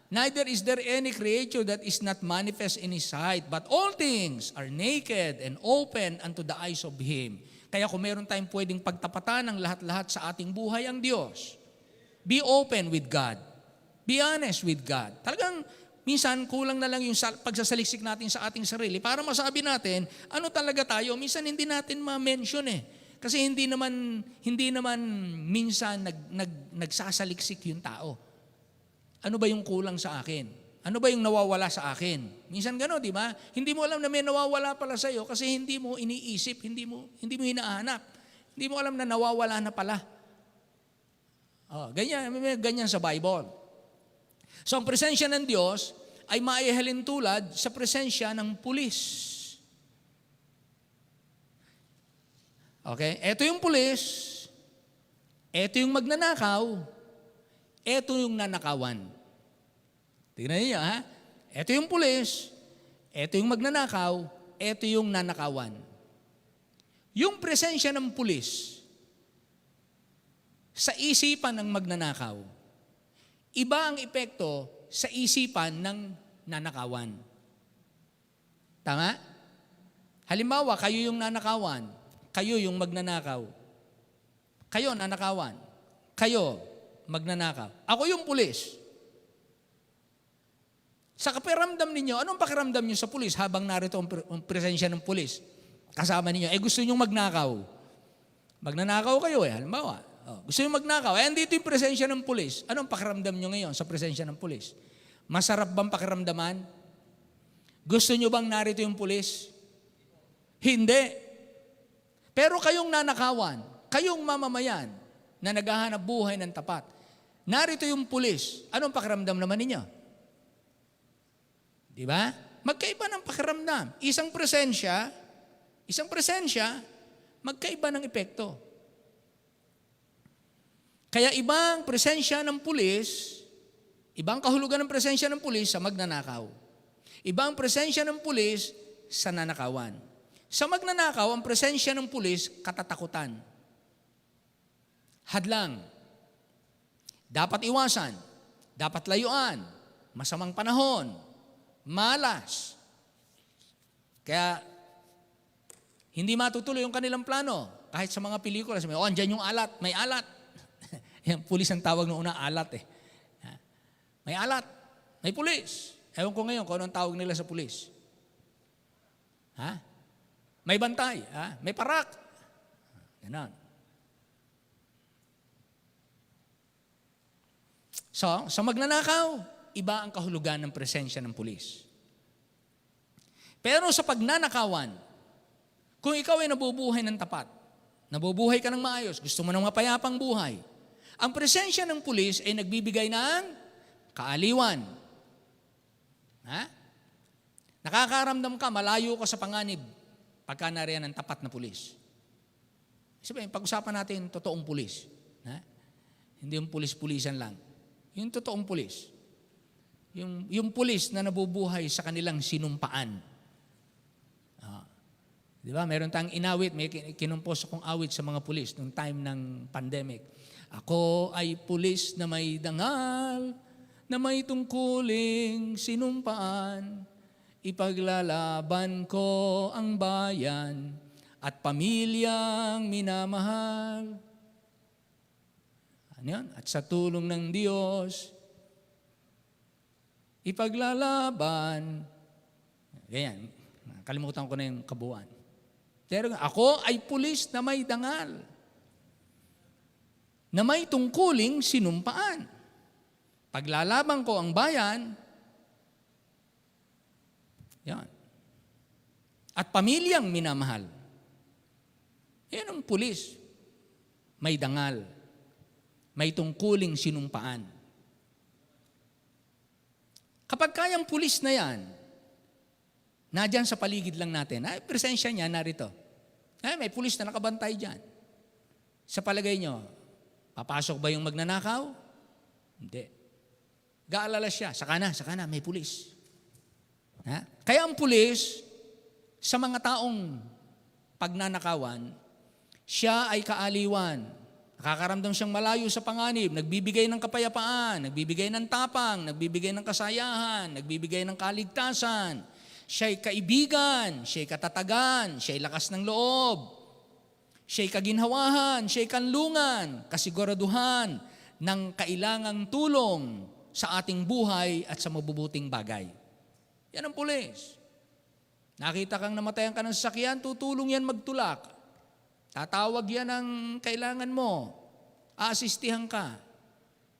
Neither is there any creature that is not manifest in His sight, but all things are naked and open unto the eyes of Him. Kaya kung meron tayong pwedeng pagtapatan ng lahat-lahat sa ating buhay ang Diyos, be open with God. Be honest with God. Talagang minsan kulang na lang yung pagsasaliksik natin sa ating sarili para masabi natin ano talaga tayo. Minsan hindi natin ma-mention Kasi hindi naman minsan nagsasaliksik yung tao. Ano ba yung kulang sa akin? Ano ba yung nawawala sa akin? Minsan gano'n, di ba? Hindi mo alam na may nawawala pala sa iyo kasi hindi mo iniisip, hindi mo hinahanap. Hindi mo alam na nawawala na pala. Ganyan sa Bible. So ang presensya ng Diyos ay maihalin tulad sa presensya ng pulis. Okay? Ito yung pulis, ito yung magnanakaw, ito yung nanakawan. Tingnan niyo, ha? Ito yung pulis, ito yung magnanakaw, ito yung nanakawan. Yung presensya ng pulis sa isipan ng magnanakaw, iba ang epekto sa isipan ng nanakawan. Tama? Halimbawa, kayo yung nanakawan, kayo yung magnanakaw. Kayo nanakawan, kayo magnanakaw. Ako yung pulis. Sa kapiramdam ninyo, anong pakiramdam niyo sa pulis habang narito ang presensya ng pulis? Kasama ninyo, gusto niyo magnakaw. Magnanakaw kayo halimbawa. Gusto niyo magnakaw, andito yung presensya ng pulis. Anong pakiramdam niyo ngayon sa presensya ng pulis? Masarap bang pakiramdaman? Gusto niyo bang narito yung pulis? Hindi. Pero kayong nanakawan, kayong mamamayan na naghahanap buhay ng tapat, narito yung pulis. Anong pakiramdam naman ninyo? Di ba? Magkaiba ng pakiramdam. Isang presensya, magkaiba ng epekto. Kaya ibang presensya ng pulis, ibang kahulugan ng presensya ng pulis sa magnanakaw. Ibang presensya ng pulis sa nanakawan. Sa magnanakaw, ang presensya ng pulis, katatakutan. Hadlang. Dapat iwasan. Dapat layuan. Masamang panahon. Malas. Kaya, hindi matutuloy yung kanilang plano. Kahit sa mga pelikula, sabi, andyan yung alat, may alat. Yung pulis ang tawag noong una, alat eh. May alat, may pulis. Ewan ko ngayon kung anong tawag nila sa pulis. Ha? May bantay, may parak. Ganon. So, sa magnanakaw, iba ang kahulugan ng presensya ng pulis. Pero sa pagnanakawan, kung ikaw ay nabubuhay ng tapat, nabubuhay ka ng maayos, gusto mo ng mapayapang buhay, ang presensya ng pulis ay nagbibigay ng kaaliwan. Ha? Nakakaramdam ka, malayo ka sa panganib pagka nariyan ng tapat na pulis. Sabihin, pag-usapan natin totoong pulis. Ha? Hindi yung pulis-pulisan lang. Yung totoong pulis. Yung pulis na nabubuhay sa kanilang sinumpaan. Di ba? Meron tayong inawit, may kinumpos akong awit sa mga pulis nung time ng pandemic. Ako ay pulis na may dangal, na may tungkuling sinumpaan. Ipaglalaban ko ang bayan at pamilyang minamahal. Ano yan? At sa tulong ng Diyos, ipaglalaban. Ganyan. Kalimutan ko na yung kabuuan. Pero ako ay pulis na may dangal, na may tungkuling sinumpaan. Paglalaban ko ang bayan, yan. At pamilyang minamahal. Yan ang pulis. May dangal. May tungkuling sinumpaan. Kapag kayang pulis na yan, nadyan sa paligid lang natin, presensya niya narito. May pulis na nakabantay dyan. Sa palagay nyo, papasok ba yung magnanakaw? Hindi. Gaalala siya, saka na, may pulis. Ha? Kaya ang pulis, sa mga taong pagnanakawan, siya ay kaaliwan. Nakakaramdam siyang malayo sa panganib, nagbibigay ng kapayapaan, nagbibigay ng tapang, nagbibigay ng kasayahan, nagbibigay ng kaligtasan. Siya'y kaibigan, siya'y katatagan, siya'y lakas ng loob, siya'y kaginhawahan, siya'y kanlungan, kasiguraduhan ng kailangang tulong sa ating buhay at sa mabubuting bagay. Yan ang pulis. Nakita kang namatayan ka ng sasakyan, tutulong yan magtulak. Tatawag yan ang kailangan mo. Aasistihan ka.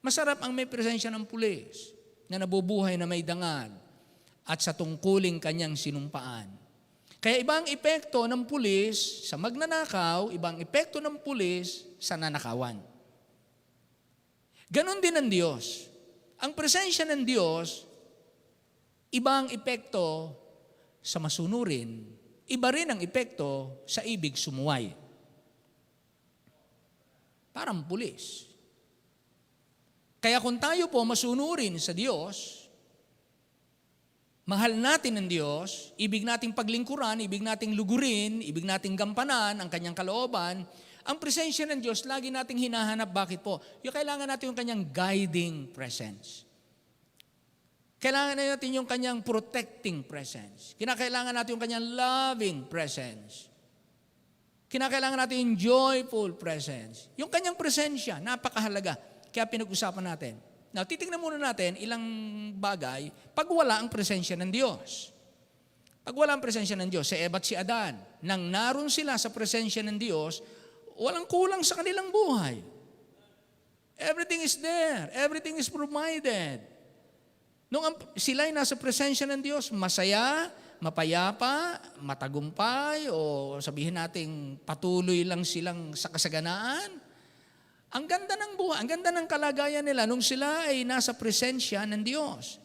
Masarap ang may presensya ng pulis na nabubuhay na may dangal at sa tungkuling kanyang sinumpaan. Kaya ibang epekto ng pulis sa magnanakaw, ibang epekto ng pulis sa nanakawan. Ganon din ang Diyos. Ang presensya ng Diyos Iba ang epekto sa masunurin, iba rin ang epekto sa ibig sumuway. Parang pulis. Kaya kung tayo po masunurin sa Diyos, mahal natin ang Diyos, ibig nating paglingkuran, ibig nating lugurin, ibig nating gampanan ang kanyang kalooban, ang presensya ng Diyos, lagi nating hinahanap. Bakit po? Yung kailangan natin yung kanyang guiding presence. Kailangan natin yung kanyang protecting presence. Kinakailangan natin yung kanyang loving presence. Kinakailangan natin yung joyful presence. Yung kanyang presensya, napakahalaga. Kaya pinag-usapan natin. Now, titingnan muna natin ilang bagay pag wala ang presensya ng Diyos. Pag wala ang presensya ng Diyos, si Eva at si Adan, nang naroon sila sa presensya ng Diyos, walang kulang sa kanilang buhay. Everything is there. Everything is provided. Nung sila ay nasa presensya ng Diyos, masaya, mapayapa, matagumpay, o sabihin nating patuloy lang silang sa kasaganaan. Ang ganda ng buhay, ang ganda ng kalagayan nila nung sila ay nasa presensya ng Diyos.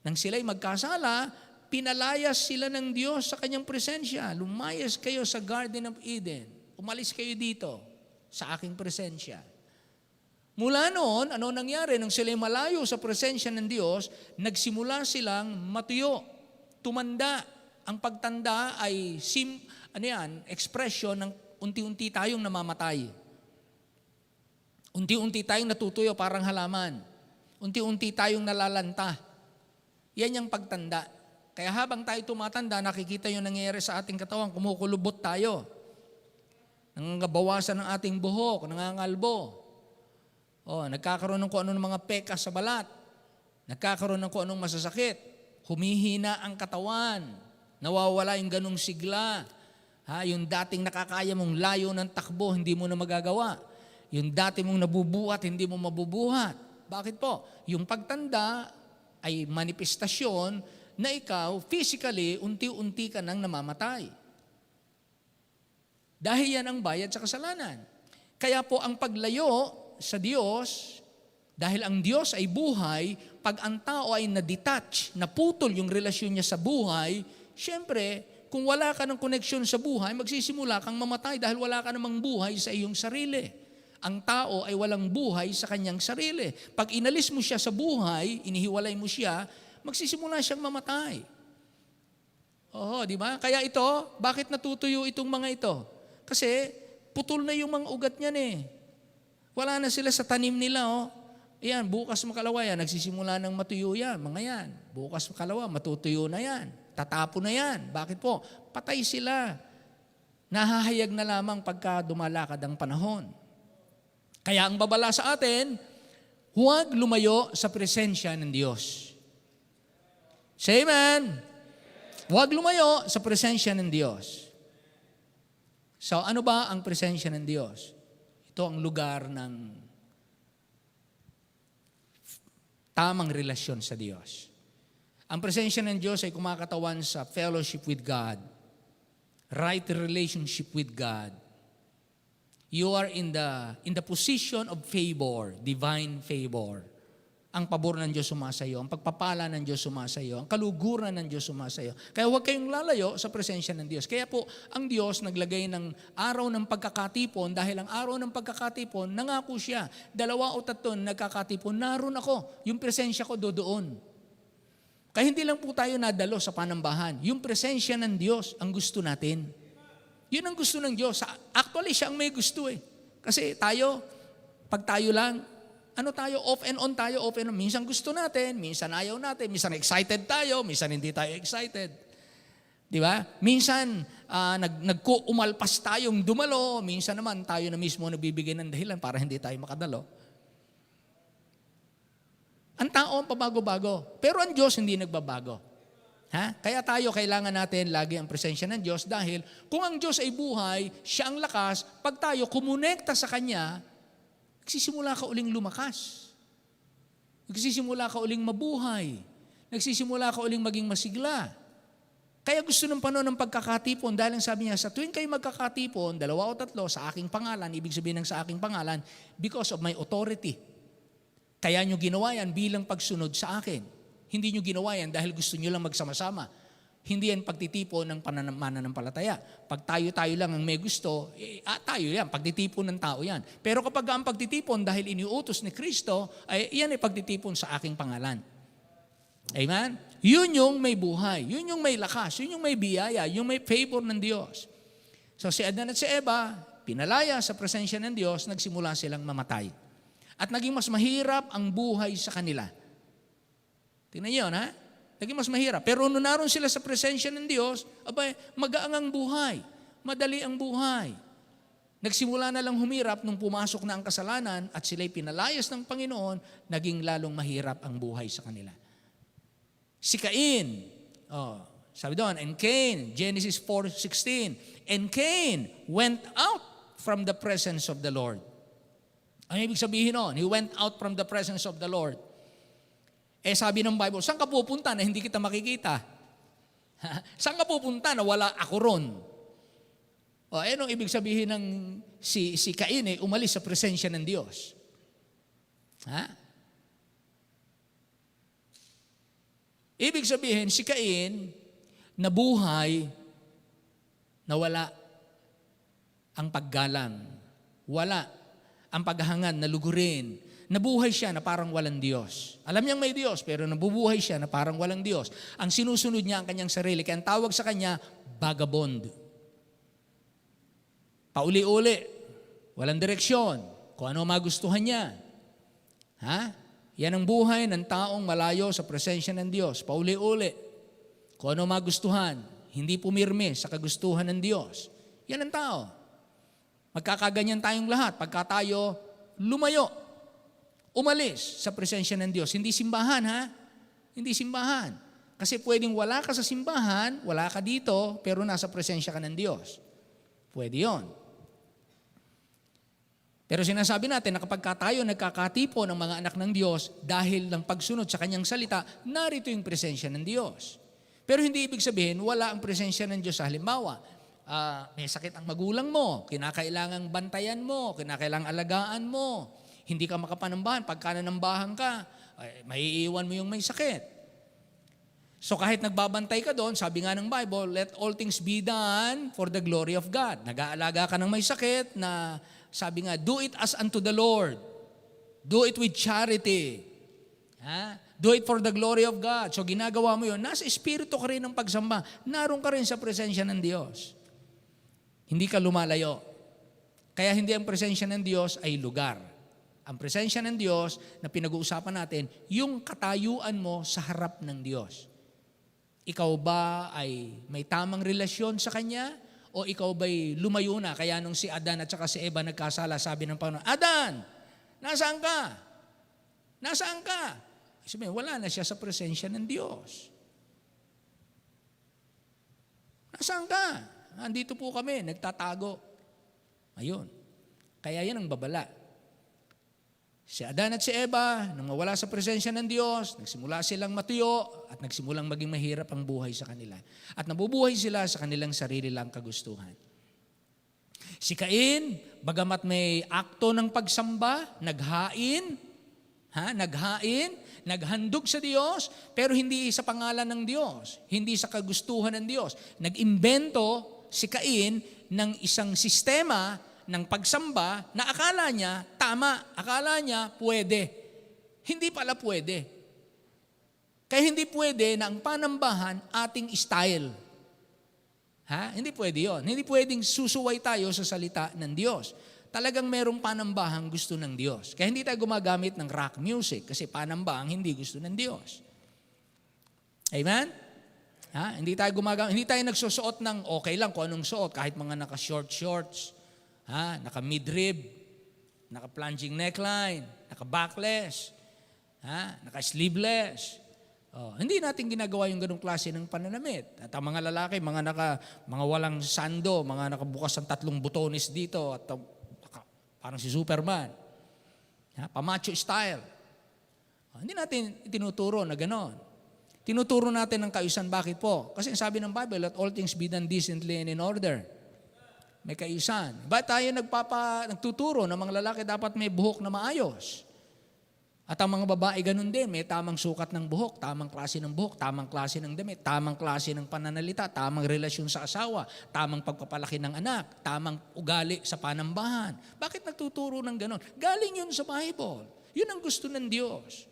Nang sila ay magkasala, pinalayas sila ng Diyos sa kanyang presensya. Lumayas kayo sa Garden of Eden. Umalis kayo dito sa aking presensya. Mula noon, ano nangyari? Nung sila malayo sa presensya ng Diyos, nagsimula silang matuyo, tumanda. Ang pagtanda ay expression ng unti-unti tayong namamatay. Unti-unti tayong natutuyo parang halaman. Unti-unti tayong nalalanta. Yan yung pagtanda. Kaya habang tayo tumatanda, nakikita yung nangyayari sa ating katawan, kumukulubot tayo. Nangangabawasan ng ating buhok, nangangalbo. Nagkakaroon ng kung anong mga pekas sa balat. Nagkakaroon ng kung anong masasakit. Humihina ang katawan. Nawawala yung ganong sigla. Yung dating nakakaya mong layo ng takbo, hindi mo na magagawa. Yung dati mong nabubuhat, hindi mo mabubuhat. Bakit po? Yung pagtanda ay manifestasyon na ikaw, physically, unti-unti ka nang namamatay. Dahil yan ang bayad sa kasalanan. Kaya po ang paglayo sa Diyos, dahil ang Diyos ay buhay, pag ang tao ay na-detach, naputol yung relasyon niya sa buhay, syempre, kung wala ka ng koneksyon sa buhay, magsisimula kang mamatay dahil wala ka namang buhay sa iyong sarili. Ang tao ay walang buhay sa kanyang sarili. Pag inalis mo siya sa buhay, inihiwalay mo siya, magsisimula siyang mamatay. Di ba? Kaya ito, bakit natutuyo itong mga ito? Kasi putol na yung mga ugat niyan eh. Wala na sila sa tanim nila Ayan, bukas makalawa yan, nagsisimula ng matuyo yan, mga yan. Bukas makalawa, matutuyo na yan. Tatapo na yan. Bakit po? Patay sila. Nahahayag na lamang pagka dumalakad ang panahon. Kaya ang babala sa atin, huwag lumayo sa presensya ng Diyos. Say amen. Huwag lumayo sa presensya ng Diyos. So ano ba ang presensya ng Diyos? Ito ang lugar ng tamang relasyon sa Diyos. Ang presensya ng Diyos ay kumakatawan sa fellowship with God, right relationship with God. You are in the position of favor, divine favor. Ang pabor ng Diyos sumasayo, ang pagpapala ng Diyos sumasayo, ang kaluguran ng Diyos sumasayo. Kaya huwag kayong lalayo sa presensya ng Diyos. Kaya po, ang Diyos naglagay ng araw ng pagkakatipon dahil ang araw ng pagkakatipon, nangako siya, 2 o 3 nagkakatipon, naroon ako, yung presensya ko doon. Kaya hindi lang po tayo nadalo sa panambahan. Yung presensya ng Diyos ang gusto natin. Yun ang gusto ng Diyos. Actually, siya ang may gusto eh. Kasi tayo, pag tayo lang, tayo, off and on tayo, off and on. Minsan gusto natin, minsan ayaw natin, minsan excited tayo, minsan hindi tayo excited. Di ba? Minsan, umalpas tayong dumalo, minsan naman tayo na mismo nabibigay ng dahilan para hindi tayo makadalo. Ang tao ang pabago-bago, pero ang Diyos hindi nagbabago. Kaya tayo kailangan natin lagi ang presensya ng Diyos dahil kung ang Diyos ay buhay, siya ang lakas, pag tayo kumonekta sa Kanya, nagsisimula ka uling lumakas. Nagsisimula ka uling mabuhay. Nagsisimula ka uling maging masigla. Kaya gusto ng panahon ng pagkakatipon dahil ang sabi niya, sa tuwing kayo magkakatipon, 2 o 3 sa aking pangalan, ibig sabihin ng sa aking pangalan, because of my authority. Kaya nyo ginawa yan bilang pagsunod sa akin. Hindi nyo ginawa yan dahil gusto nyo lang magsama-sama. Hindi yan pagtitipon ng mananampalataya. Pag tayo-tayo lang ang may gusto, tayo yan, pagtitipon ng tao yan. Pero kapag ang pagtitipon dahil iniutos ni Kristo, ay yan ay pagtitipon sa aking pangalan. Amen? Yun yung may buhay, yun yung may lakas, yun yung may biyaya, yung may favor ng Diyos. So si Adan at si Eva, pinalaya sa presensya ng Diyos, nagsimula silang mamatay. At naging mas mahirap ang buhay sa kanila. Tingnan niyo, ha? Naging mas mahirap. Pero nung naroon sila sa presensya ng Diyos, abay, magaang ang buhay. Madali ang buhay. Nagsimula na lang humirap nung pumasok na ang kasalanan at sila'y pinalayas ng Panginoon, naging lalong mahirap ang buhay sa kanila. Si Cain, sabi doon, and Cain, Genesis 4:16, and Cain went out from the presence of the Lord. Ano ibig sabihin nun? He went out from the presence of the Lord. Sabi ng Bible, saan ka pupunta na hindi kita makikita? Saan ka pupunta na wala ako ron? Anong ibig sabihin ng si Cain umalis sa presensya ng Diyos? Ibig sabihin, si Cain nabuhay na wala ang paggalang, wala ang paghahangad na lugurin. Nabuhay siya na parang walang Diyos. Alam niyang may Diyos, pero nabubuhay siya na parang walang Diyos. Ang sinusunod niya ang kanyang sarili, kaya ang tawag sa kanya, vagabond. Pauli-uli, walang direksyon, kung ano magustuhan niya. Yan ang buhay ng taong malayo sa presensya ng Diyos. Pauli-uli, kung ano magustuhan, hindi pumirme sa kagustuhan ng Diyos. Yan ang tao. Magkakaganyan tayong lahat pagka tayo lumayo, umalis sa presensya ng Diyos. Hindi simbahan, Hindi simbahan. Kasi pwedeng wala ka sa simbahan, wala ka dito, pero nasa presensya ka ng Diyos. Pwede yon. Pero sinasabi natin na kapag tayo nagkakatipo ng mga anak ng Diyos, dahil ng pagsunod sa kanyang salita, narito yung presensya ng Diyos. Pero hindi ibig sabihin, wala ang presensya ng Diyos. Halimbawa, may sakit ang magulang mo, kinakailangang bantayan mo, kinakailangang alagaan mo, hindi ka makapanambahan. Pagka nanambahan ka, maiiwan mo yung may sakit. So kahit nagbabantay ka doon, sabi nga ng Bible, let all things be done for the glory of God. Nag-aalaga ka ng may sakit na sabi nga, do it as unto the Lord. Do it with charity. Do it for the glory of God. So ginagawa mo yun, nasa espiritu ka rin ng pagsamba. Naroon ka rin sa presensya ng Diyos. Hindi ka lumalayo. Kaya hindi ang presensya ng Diyos ay lugar. Ang presensya ng Diyos na pinag-uusapan natin, yung katayuan mo sa harap ng Diyos. Ikaw ba ay may tamang relasyon sa Kanya? O ikaw ba'y lumayo na? Kaya nung si Adan at saka si Eva nagkasala, sabi ng Panginoon, Adan, nasaan ka? Nasaan ka? Sabi, wala na siya sa presensya ng Diyos. Nasaan ka? Andito po kami, nagtatago. Ayun. Kaya yan ang babala. Si Adan at si Eva, nang mawala sa presensya ng Diyos, nagsimula silang matuyo at nagsimulang maging mahirap ang buhay sa kanila. At nabubuhay sila sa kanilang sarili lang kagustuhan. Si Cain, bagamat may akto ng pagsamba, naghain, naghandog sa Diyos, pero hindi sa pangalan ng Diyos, hindi sa kagustuhan ng Diyos. Nag-imbento si Cain ng isang sistema ng pagsamba na akala niya tama, akala niya pwede. Hindi pala pwede. Kaya hindi pwede na ang panambahan ating style. Hindi pwede yon. Hindi pwedeng susuway tayo sa salita ng Diyos. Talagang merong panambahang gusto ng Diyos. Kaya hindi tayo gumagamit ng rock music kasi panambahang hindi gusto ng Diyos. Amen? Hindi tayo gumagamit, hindi tayo nagsusuot ng okay lang kung anong suot, kahit mga naka-short shorts, naka-midrib, naka-plunging neckline, naka-backless, naka-sleeveless. Hindi natin ginagawa yung ganung klase ng pananamit. At ang mga lalaki, mga walang sando, mga nakabukas ng 3 butones dito, at parang si Superman. Pamacho style. Hindi natin itinuturo na gano'n. Tinuturo natin ng kaayusan. Bakit po? Kasi sabi ng Bible, let all things be done decently and in order. May kaayusan. Ba't tayo nagtuturo na mga lalaki dapat may buhok na maayos? At ang mga babae ganun din, may tamang sukat ng buhok, tamang klase ng buhok, tamang klase ng damit, tamang klase ng pananalita, tamang relasyon sa asawa, tamang pagpapalaki ng anak, tamang ugali sa panambahan. Bakit nagtuturo ng ganun? Galing yun sa Bible. Yun ang gusto ng Diyos.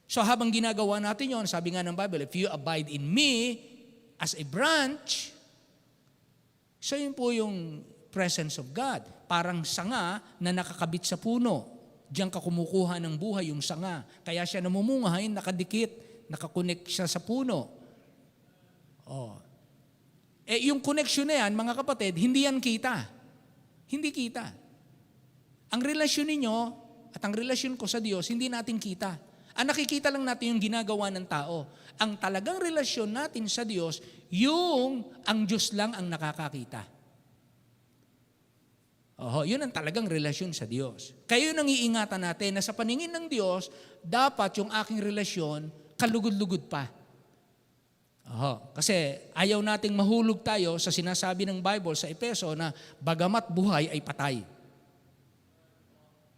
So habang ginagawa natin yun, sabi nga ng Bible, if you abide in me as a branch, so yun po yung presence of God. Parang sanga na nakakabit sa puno. Diyan ka kumukuha ng buhay yung sanga. Kaya siya namumunghay, nakadikit, nakakonek siya sa puno. Oh. Yung connection na yan, mga kapatid, hindi yan kita. Hindi kita. Ang relasyon ninyo at ang relasyon ko sa Diyos, hindi natin kita. Ang nakikita lang natin yung ginagawa ng tao. Ang talagang relasyon natin sa Diyos, yung ang Diyos lang ang nakakakita. Yun ang talagang relasyon sa Diyos. Kaya yun ang iingatan natin na sa paningin ng Diyos, dapat yung aking relasyon kalugod-lugod pa. Kasi ayaw nating mahulog tayo sa sinasabi ng Bible sa Efeso na bagamat buhay ay patay.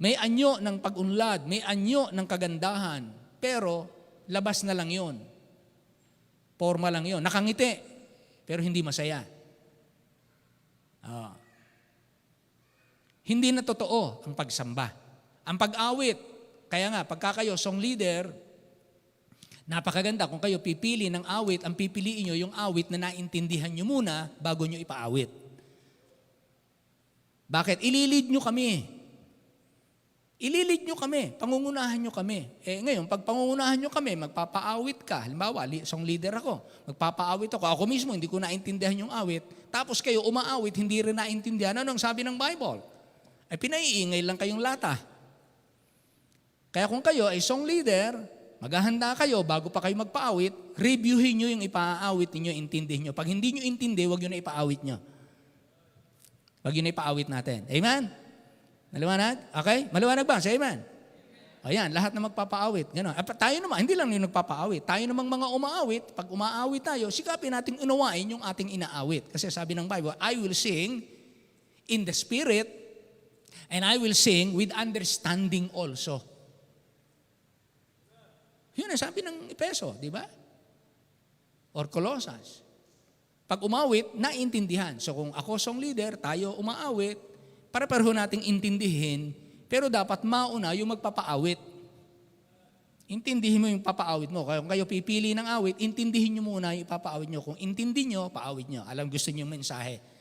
May anyo ng pag-unlad, may anyo ng kagandahan, pero labas na lang yun. Forma lang yun. Nakangiti, pero hindi masaya. Hindi na totoo ang pagsamba. Ang pag-awit, kaya nga, pagka kayo song leader, napakaganda kung kayo pipili ng awit, ang pipiliin nyo yung awit na naintindihan nyo muna bago nyo ipaawit. Bakit? Ililid nyo kami. Ililid nyo kami. Pangungunahan nyo kami. Ngayon, pag pangungunahan nyo kami, magpapaawit ka. Halimbawa, song leader ako. Magpapaawit ako. Ako mismo, hindi ko naintindihan yung awit. Tapos kayo umaawit, hindi rin naintindihan. Ano ang sabi ng Bible? Ay pinaiingay lang kayong lata. Kaya kung kayo ay song leader, maghahanda kayo bago pa kayo magpaawit, reviewin nyo yung ipaawit ninyo, intindihin nyo. Pag hindi nyo intindi, huwag nyo na ipaawit nyo. Huwag nyo na ipaawit natin. Amen? Maliwanag? Okay? Maliwanag ba? Say amen. Ayan, lahat na magpapaawit. Ganon. Tayo naman, hindi lang yung nagpapaawit. Tayo namang mga umaawit, pag umaawit tayo, sikapin nating unawain yung ating inaawit. Kasi sabi ng Bible, I will sing in the Spirit, and I will sing with understanding also. Yun ang sabi ng Efeso, di ba? Or Colossus. Pag umawit, naintindihan. So kung ako song leader, tayo umaawit, para-pareho nating intindihin, pero dapat mauna yung magpapaawit. Intindihin mo yung papaawit mo. Kung kayo pipili ng awit, intindihin nyo muna yung papaawit nyo. Kung intindi nyo, paawit nyo. Alam, gusto nyo yung mensahe.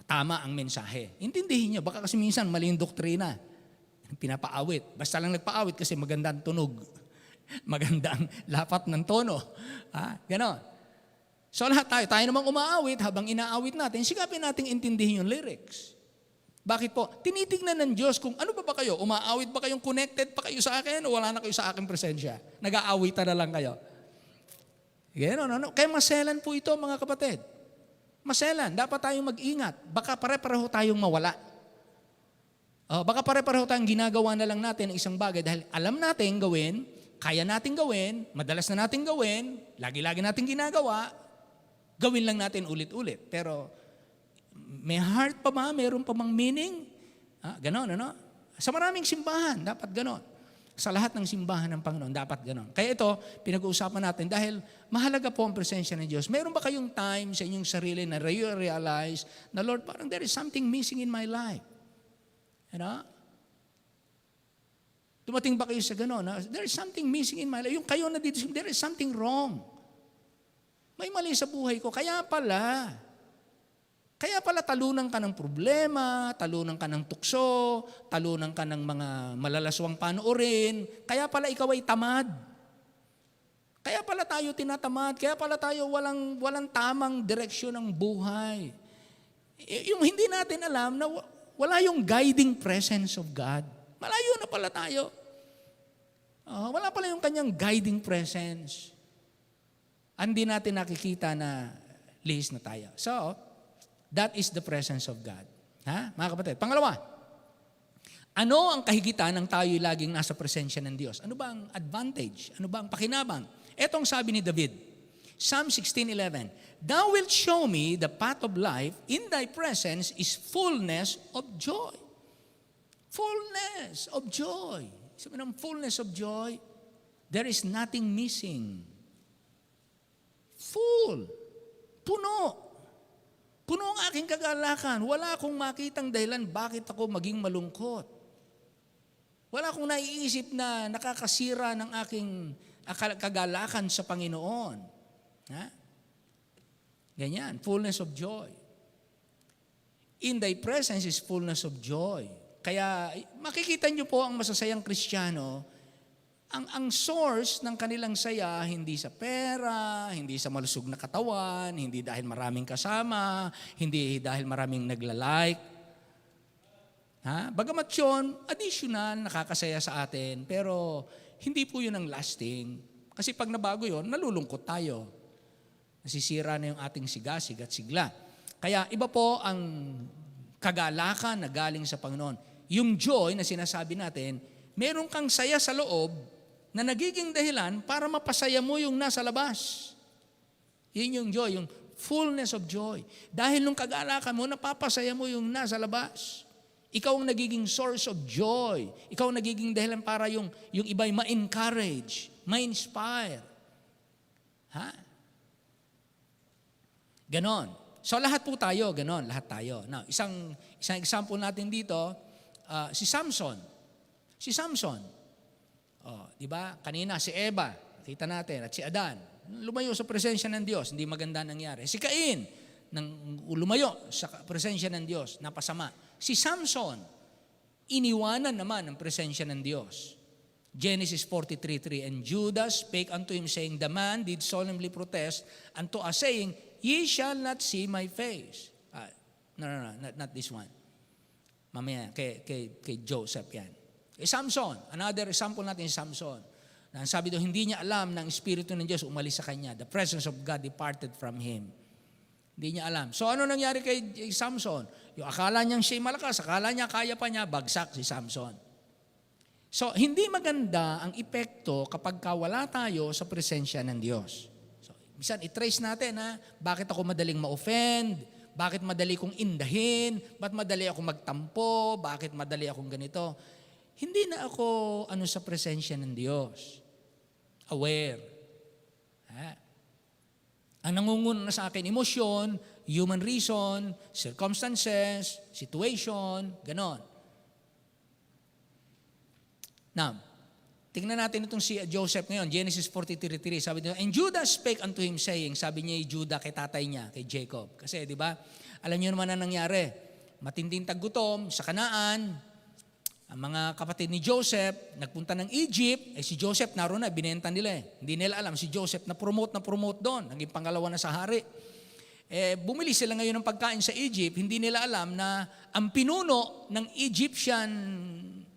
Tama ang mensahe. Intindihin nyo. Baka kasi minsan mali yung doktrina. Pinapaawit. Basta lang nagpaawit kasi maganda ang tunog. Maganda ang lapat ng tono. Ganon. So lahat tayo namang umaawit, habang inaawit natin, sikapin nating intindihin yung lyrics. Bakit po? Tinitignan ng Diyos kung ano ba kayo? Umaawit ba kayong connected pa kayo sa akin o wala na kayo sa aking presensya? Nag-aawitan na lang kayo. Ganon. Kaya maselan po ito, mga kapatid. Maselan, dapat tayong mag-ingat. Baka pare-pareho tayong mawala. Baka pare-pareho tayong ginagawa na lang natin ng isang bagay dahil alam natin gawin, kaya natin gawin, madalas na natin gawin, lagi-lagi natin ginagawa, gawin lang natin ulit-ulit. Pero may heart pa ba? Meron pa mang meaning? Ganon, ano? Sa maraming simbahan, dapat ganon. Sa lahat ng simbahan ng Panginoon, dapat ganon. Kaya ito, pinag-uusapan natin dahil mahalaga po ang presensya ng Diyos. Meron ba kayong time sa inyong sarili na realize na, Lord, parang there is something missing in my life? Dumating ba kayo sa ganon? There is something missing in my life. Yung kayo na dito, there is something wrong. May mali sa buhay ko. Kaya pala talunan ka ng problema, talunan ka ng tukso, talunan ka ng mga malalaswang panoorin. Kaya pala ikaw ay tamad. Kaya pala tayo tinatamad. Kaya pala tayo walang tamang direksyon ng buhay. Yung hindi natin alam na wala yung guiding presence of God. Malayo na pala tayo. Wala pala yung kanyang guiding presence. Hindi natin nakikita na lihis na tayo. So, that is the presence of God. Mga kapatid. Pangalawa, ano ang kahigitan ng tayo laging nasa presensya ng Diyos? Ano ba ang advantage? Ano ba ang pakinabang? Etong sabi ni David, Psalm 16:11, Thou wilt show me the path of life, in thy presence is fullness of joy. Fullness of joy. Sabi ng fullness of joy, there is nothing missing. Full. Puno. Puno ang aking kagalakan. Wala akong makitang dahilan bakit ako maging malungkot. Wala akong naiisip na nakakasira ng aking kagalakan sa Panginoon. Ha? Ganyan, fullness of joy. In thy presence is fullness of joy. Kaya makikita niyo po ang masasayang Kristiyano, ang source ng kanilang saya, hindi sa pera, hindi sa malusog na katawan, hindi dahil maraming kasama, hindi dahil maraming naglalike. Ha? Bagamat yun, additional, nakakasaya sa atin, pero hindi po yun ang lasting. Kasi pag nabago yun, nalulungkot tayo. Nasisira na yung ating sigasig at sigla. Kaya iba po ang kagalakan na galing sa Panginoon. Yung joy na sinasabi natin, meron kang saya sa loob na nagiging dahilan para mapasaya mo yung nasa labas. Yun yung joy, yung fullness of joy. Dahil nung kagalakan mo, napapasaya mo yung nasa labas. Ikaw ang nagiging source of joy. Ikaw ang nagiging dahilan para yung iba'y ma-encourage, ma-inspire. Ha? Ganon. So lahat po tayo, ganon, lahat tayo. Now, isang example natin dito, si Samson. Si Samson. Di ba? Kanina si Eva, kita natin, at si Adan. Lumayo sa presensya ng Diyos, hindi maganda nangyari. Si Cain, lumayo sa presensya ng Diyos, napasama. Si Samson, iniwanan naman ang presensya ng Diyos. Genesis 43:3, and Judah spake unto him, saying, the man did solemnly protest unto us, saying, ye shall not see my face. No, not this one. Mamaya, kay Joseph yan. Samson, another example natin si Samson. Na sabi doon, hindi niya alam na ang Espiritu ng Diyos umalis sa kanya. The presence of God departed from him. Hindi niya alam. So ano nangyari kay Samson? Yung akala niyang siya'y malakas, akala niya kaya pa niya, bagsak si Samson. So hindi maganda ang epekto kapag wala tayo sa presensya ng Diyos. So minsan i-trace natin bakit ako madaling ma-offend, bakit madali kong indahin, bakit madali akong magtampo, bakit madali akong ganito. Hindi na ako sa presensya ng Diyos. Aware. Ang nangunguna na sa akin, emosyon, human reason, circumstances, situation, ganon. Now, tingnan natin itong si Joseph ngayon, Genesis 43:3, sabi niya, and Judah spake unto him saying, sabi niya Judah kay tatay niya, kay Jacob. Kasi di ba, alam niyo naman ang nangyari, matinding taggutom sa Kanaan, ang mga kapatid ni Joseph, nagpunta ng Egypt, si Joseph naroon na, binenta nila Hindi nila alam, si Joseph na promote doon, naging pangalawa na sa hari. Bumili sila ngayon ng pagkain sa Egypt, hindi nila alam na ang pinuno ng Egyptian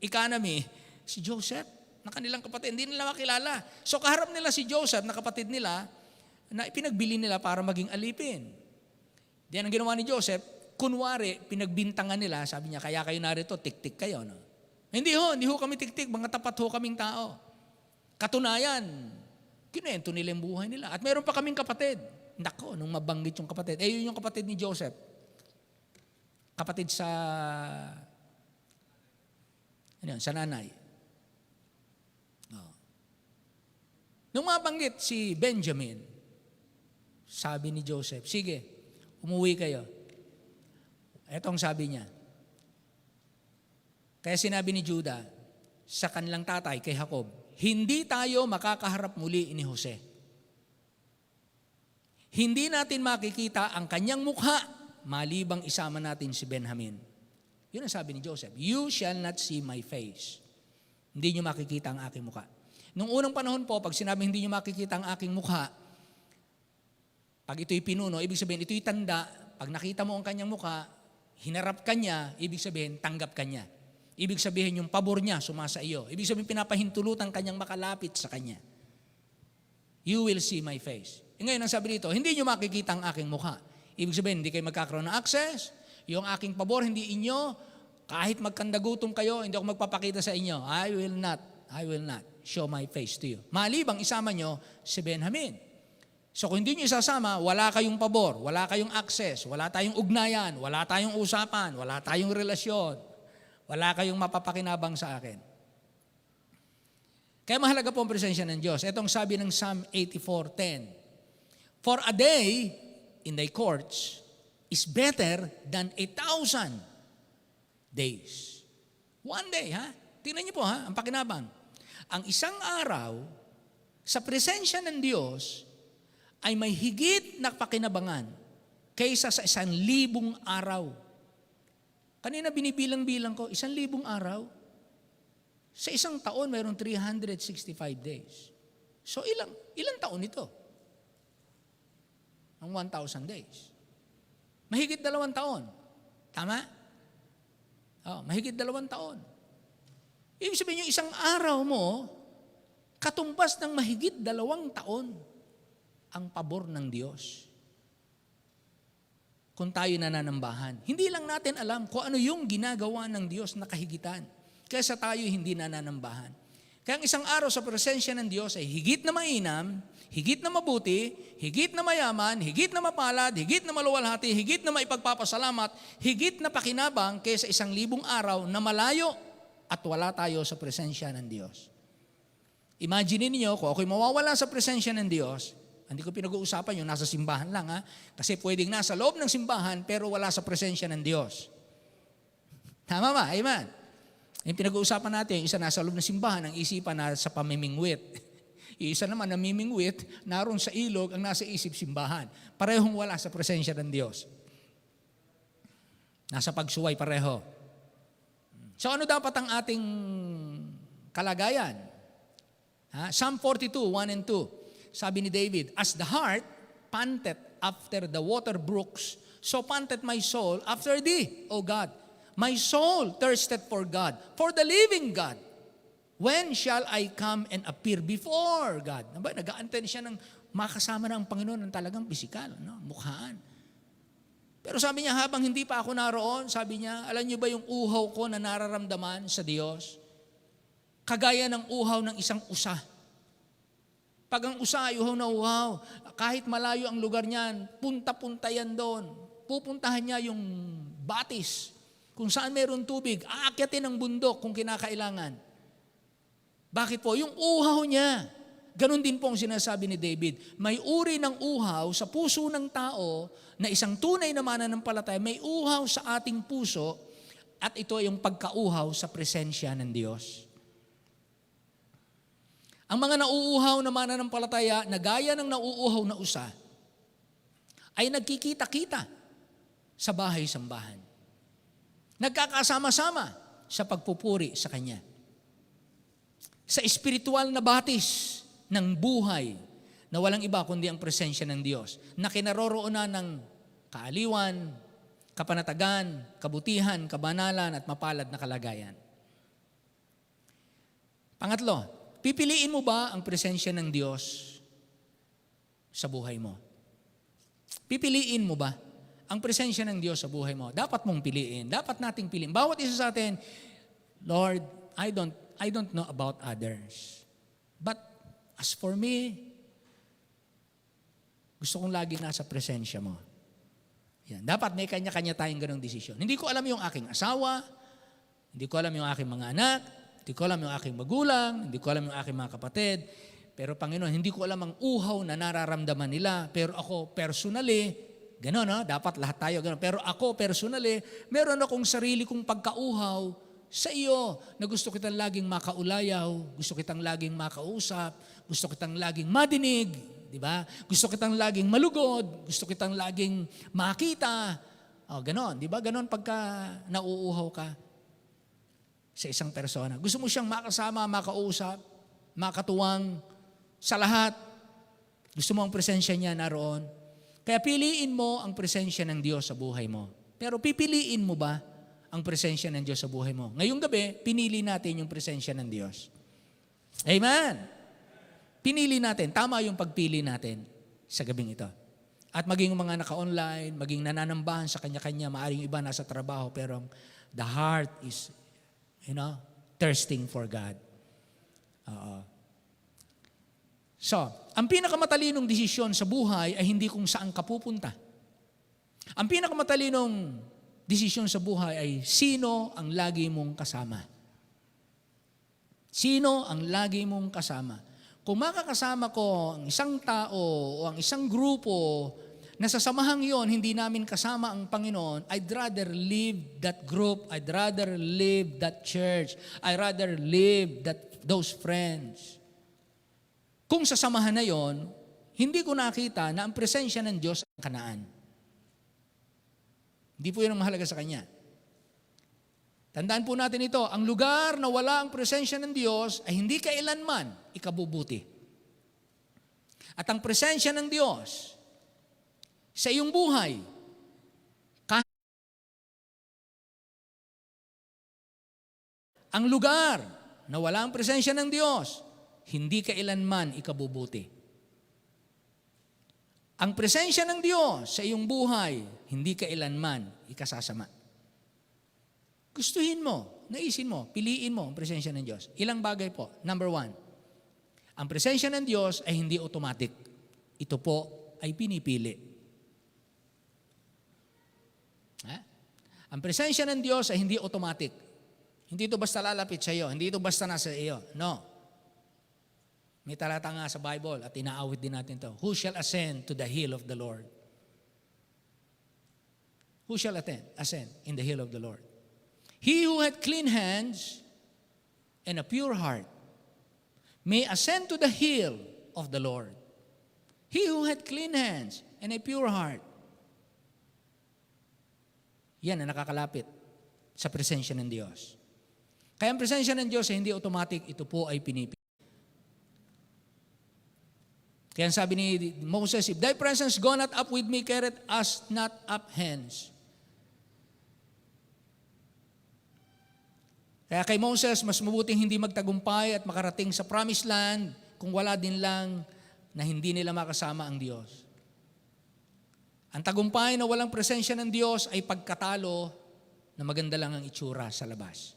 economy, si Joseph, na kanilang kapatid, hindi nila makilala. So kaharap nila si Joseph na kapatid nila, na ipinagbili nila para maging alipin. Diyan ang ginawa ni Joseph, kunwari, pinagbintangan nila, sabi niya, kaya kayo narito, tik-tik kayo, no? Hindi ho kami tik-tik, mga tapat ho kaming tao. Katunayan, kinento nila yung buhay nila. At meron pa kaming kapatid. Nako, nung mabanggit yung kapatid. Yun yung kapatid ni Joseph. Kapatid sa nanay. Nung mabanggit si Benjamin, sabi ni Joseph, sige, umuwi kayo. Ito ang sabi niya. Kaya sinabi ni Judah sa kanilang tatay kay Jacob, hindi tayo makakaharap muli ni Jose. Hindi natin makikita ang kanyang mukha malibang isama natin si Benjamin. Yun ang sabi ni Joseph, you shall not see my face. Hindi nyo makikita ang aking mukha. Nung unang panahon po, pag sinabi hindi nyo makikita ang aking mukha, pag ito'y pinuno, ibig sabihin ito'y tanda, pag nakita mo ang kanyang mukha, hinarap ka niya, ibig sabihin tanggap ka niya. Ibig sabihin yung pabor niya sumasa iyo. Ibig sabihin pinapahintulutan kanyang makalapit sa kanya. You will see my face. Ngayon ang sabi dito, hindi nyo makikita ang aking mukha. Ibig sabihin, hindi kayo magkakaroon ng access. Yung aking pabor, hindi inyo. Kahit magkandagutom kayo, hindi ako magpapakita sa inyo. I will not show my face to you. Malibang isama nyo si Benjamin. So kung hindi nyo isasama, wala kayong pabor, wala kayong access, wala tayong ugnayan, wala tayong usapan, wala tayong relasyon. Wala kayong mapapakinabang sa akin. Kaya mahalaga po ang presensya ng Diyos. Ito ang sabi ng Psalm 84:10. For a day in thy courts is better than 1,000 days. One day, ha? Tingnan niyo po, ha? Ang pakinabang. Ang isang araw sa presensya ng Diyos ay may higit na pakinabangan kaysa sa 1,000 araw. Kanina binibilang-bilang ko, 1,000 araw. Sa isang taon, mayroong 365 days. So ilang taon ito? Ang 1,000 days. Mahigit 2 taon. Tama? Mahigit 2 taon. Ibig sabihin yung isang araw mo, katumbas ng mahigit 2 taon ang pabor ng Diyos. Kung tayo nananambahan. Hindi lang natin alam kung ano yung ginagawa ng Diyos na kahigitan. Kaysa tayo hindi nananambahan. Kaya ang isang araw sa presensya ng Diyos ay higit na mainam, higit na mabuti, higit na mayaman, higit na mapalad, higit na maluwalhati, higit na maipagpapasalamat, higit na pakinabang kaysa 1,000 araw na malayo at wala tayo sa presensya ng Diyos. Imagine niyo kung ako'y mawawala sa presensya ng Diyos, hindi ko pinag-uusapan yung nasa simbahan lang, ha? Kasi pwedeng nasa loob ng simbahan pero wala sa presensya ng Diyos. Tama ba? Amen. Yung pinag-uusapan natin, yung isa nasa loob ng simbahan, ang isipan na sa pamimingwit. Yung isa naman namimingwit, naroon sa ilog, ang nasa isip simbahan. Parehong wala sa presensya ng Diyos. Nasa pagsuway pareho. So ano dapat ang ating kalagayan? Psalm 42:1 and 2. Sabi ni David, as the heart panteth after the water brooks, so panteth my soul after thee, O God. My soul thirsted for God, for the living God. When shall I come and appear before God? Nag-aantay siya ng makasama ng Panginoon ng talagang pisikal, no? Mukhaan. Pero sabi niya, habang hindi pa ako naroon, sabi niya, alam niyo ba yung uhaw ko na nararamdaman sa Diyos? Kagaya ng uhaw ng isang usa. Pag ang usa ay uhaw na uhaw, kahit malayo ang lugar niyan, punta-punta yan doon. Pupuntahan niya yung batis. Kung saan mayroong tubig, aakyatin ang bundok kung kinakailangan. Bakit po? Yung uhaw niya. Ganon din po ang sinasabi ni David. May uri ng uhaw sa puso ng tao na isang tunay na mananampalataya, may uhaw sa ating puso at ito ay yung pagkauhaw sa presensya ng Diyos. Ang mga nauuhaw na mananampalataya na gaya ng nauuhaw na usa ay nagkikita-kita sa bahay-sambahan. Nagkakasama-sama sa pagpupuri sa Kanya. Sa espiritual na batis ng buhay na walang iba kundi ang presensya ng Diyos na kinaroroonan ng kaaliwan, kapanatagan, kabutihan, kabanalan at mapalad na kalagayan. Pangatlo, pipiliin mo ba ang presensya ng Diyos sa buhay mo? Pipiliin mo ba ang presensya ng Diyos sa buhay mo? Dapat mong piliin. Dapat nating piliin. Bawat isa sa atin, Lord, I don't know about others. But as for me, gusto kong lagi nasa presensya mo. Yan. Dapat may kanya-kanya tayong ganong desisyon. Hindi ko alam yung aking asawa, hindi ko alam yung aking mga anak, hindi ko alam yung aking magulang, hindi ko alam yung aking mga kapatid. Pero Panginoon, hindi ko alam ang uhaw na nararamdaman nila. Pero ako personally, gano'n, no? Dapat lahat tayo gano'n. Pero ako personally, meron akong sarili kong pagkauhaw sa iyo na gusto kitang laging makaulayaw, gusto kitang laging makausap, gusto kitang laging madinig, di ba? Gusto kitang laging malugod, gusto kitang laging makita. Gano'n, di ba? Gano'n pagka nauuhaw ka sa isang persona. Gusto mo siyang makasama, makausap, makatuwang sa lahat. Gusto mo ang presensya niya naroon. Kaya piliin mo ang presensya ng Diyos sa buhay mo. Pero pipiliin mo ba ang presensya ng Diyos sa buhay mo? Ngayong gabi, pinili natin yung presensya ng Diyos. Amen! Pinili natin. Tama yung pagpili natin sa gabing ito. At maging mga naka-online, maging nananambahan sa kanya-kanya, maaaring iba nasa trabaho, pero the heart is, thirsting for God. So, ang pinakamatalinong desisyon sa buhay ay hindi kung saan ka pupunta. Ang pinakamatalinong desisyon sa buhay ay sino ang lagi mong kasama. Sino ang lagi mong kasama? Kung makakasama ko ang isang tao o ang isang grupo na sa samahang yon hindi namin kasama ang Panginoon, I'd rather leave that group, I'd rather leave that church, I'd rather leave those friends. Kung sa samahan na yon, hindi ko nakita na ang presensya ng Diyos ang Kanaan. Hindi po yun ang mahalaga sa Kanya. Tandaan po natin ito, ang lugar na wala ang presensya ng Diyos ay hindi kailanman ikabubuti. At ang presensya ng Diyos sa iyong buhay, ang lugar na wala ang presensya ng Diyos, hindi kailanman ikabubuti. Ang presensya ng Diyos sa iyong buhay, hindi kailanman ikasasama. Gustuhin mo, naisin mo, piliin mo ang presensya ng Diyos. Ilang bagay po. Number 1, ang presensya ng Diyos ay hindi automatic. Ito po ay pinipili. Ang presensya ng Diyos ay hindi automatic. Hindi ito basta lalapit sa iyo. Hindi ito basta nasa iyo. No. May talata nga sa Bible at inaawit din natin ito. Who shall ascend to the hill of the Lord? Who shall ascend in the hill of the Lord? He who had clean hands and a pure heart may ascend to the hill of the Lord. He who had clean hands and a pure heart. Yan ang nakakalapit sa presensya ng Diyos. Kaya ang presensya ng Diyos ay hindi automatic, ito po ay pinipili. Kaya sabi ni Moses, if thy presence go not up with me, carried us not up hence. Kaya kay Moses, mas mabuting hindi magtagumpay at makarating sa promised land kung wala din lang na hindi nila makasama ang Diyos. Ang tagumpay na walang presensya ng Diyos ay pagkatalo na maganda lang ang itsura sa labas.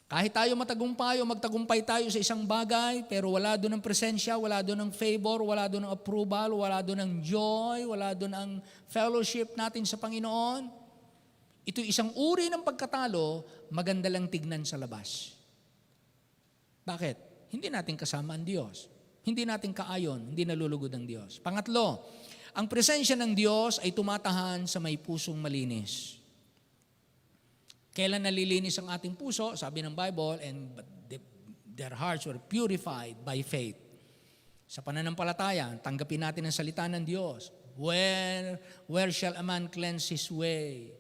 Kahit tayo matagumpay o magtagumpay tayo sa isang bagay, pero wala doon ang presensya, wala doon ang favor, wala doon ang approval, wala doon ang joy, wala doon ang fellowship natin sa Panginoon, ito isang uri ng pagkatalo, maganda lang tignan sa labas. Bakit? Hindi natin kasama ang Diyos. Hindi natin kaayon, hindi nalulugod ang Diyos. Pangatlo, ang presensya ng Diyos ay tumatahan sa may pusong malinis. Kailan nalilinis ang ating puso? Sabi ng Bible, and their hearts were purified by faith. Sa pananampalataya, tanggapin natin ang salita ng Diyos. Where shall a man cleanse his way?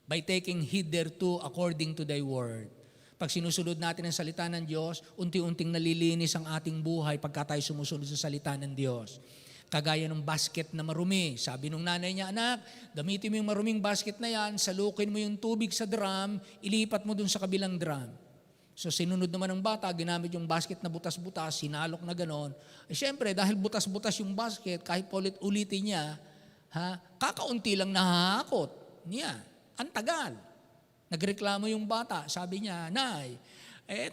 By taking heed thereto according to thy word. Pag sinusunod natin ang salita ng Diyos, unti-unting nalilinis ang ating buhay pagka tayo sumusunod sa salita ng Diyos. Kagaya ng basket na marumi. Sabi nung nanay niya, anak, gamitin mo yung maruming basket na yan, salukin mo yung tubig sa drum, ilipat mo dun sa kabilang drum. So sinunod naman ng bata, ginamit yung basket na butas-butas, sinalok na ganon. Siyempre, dahil butas-butas yung basket, kahit ulit-ulitin niya, kakaunti lang nahahakot niya. Ang tagal. Nagreklamo yung bata. Sabi niya, Nay,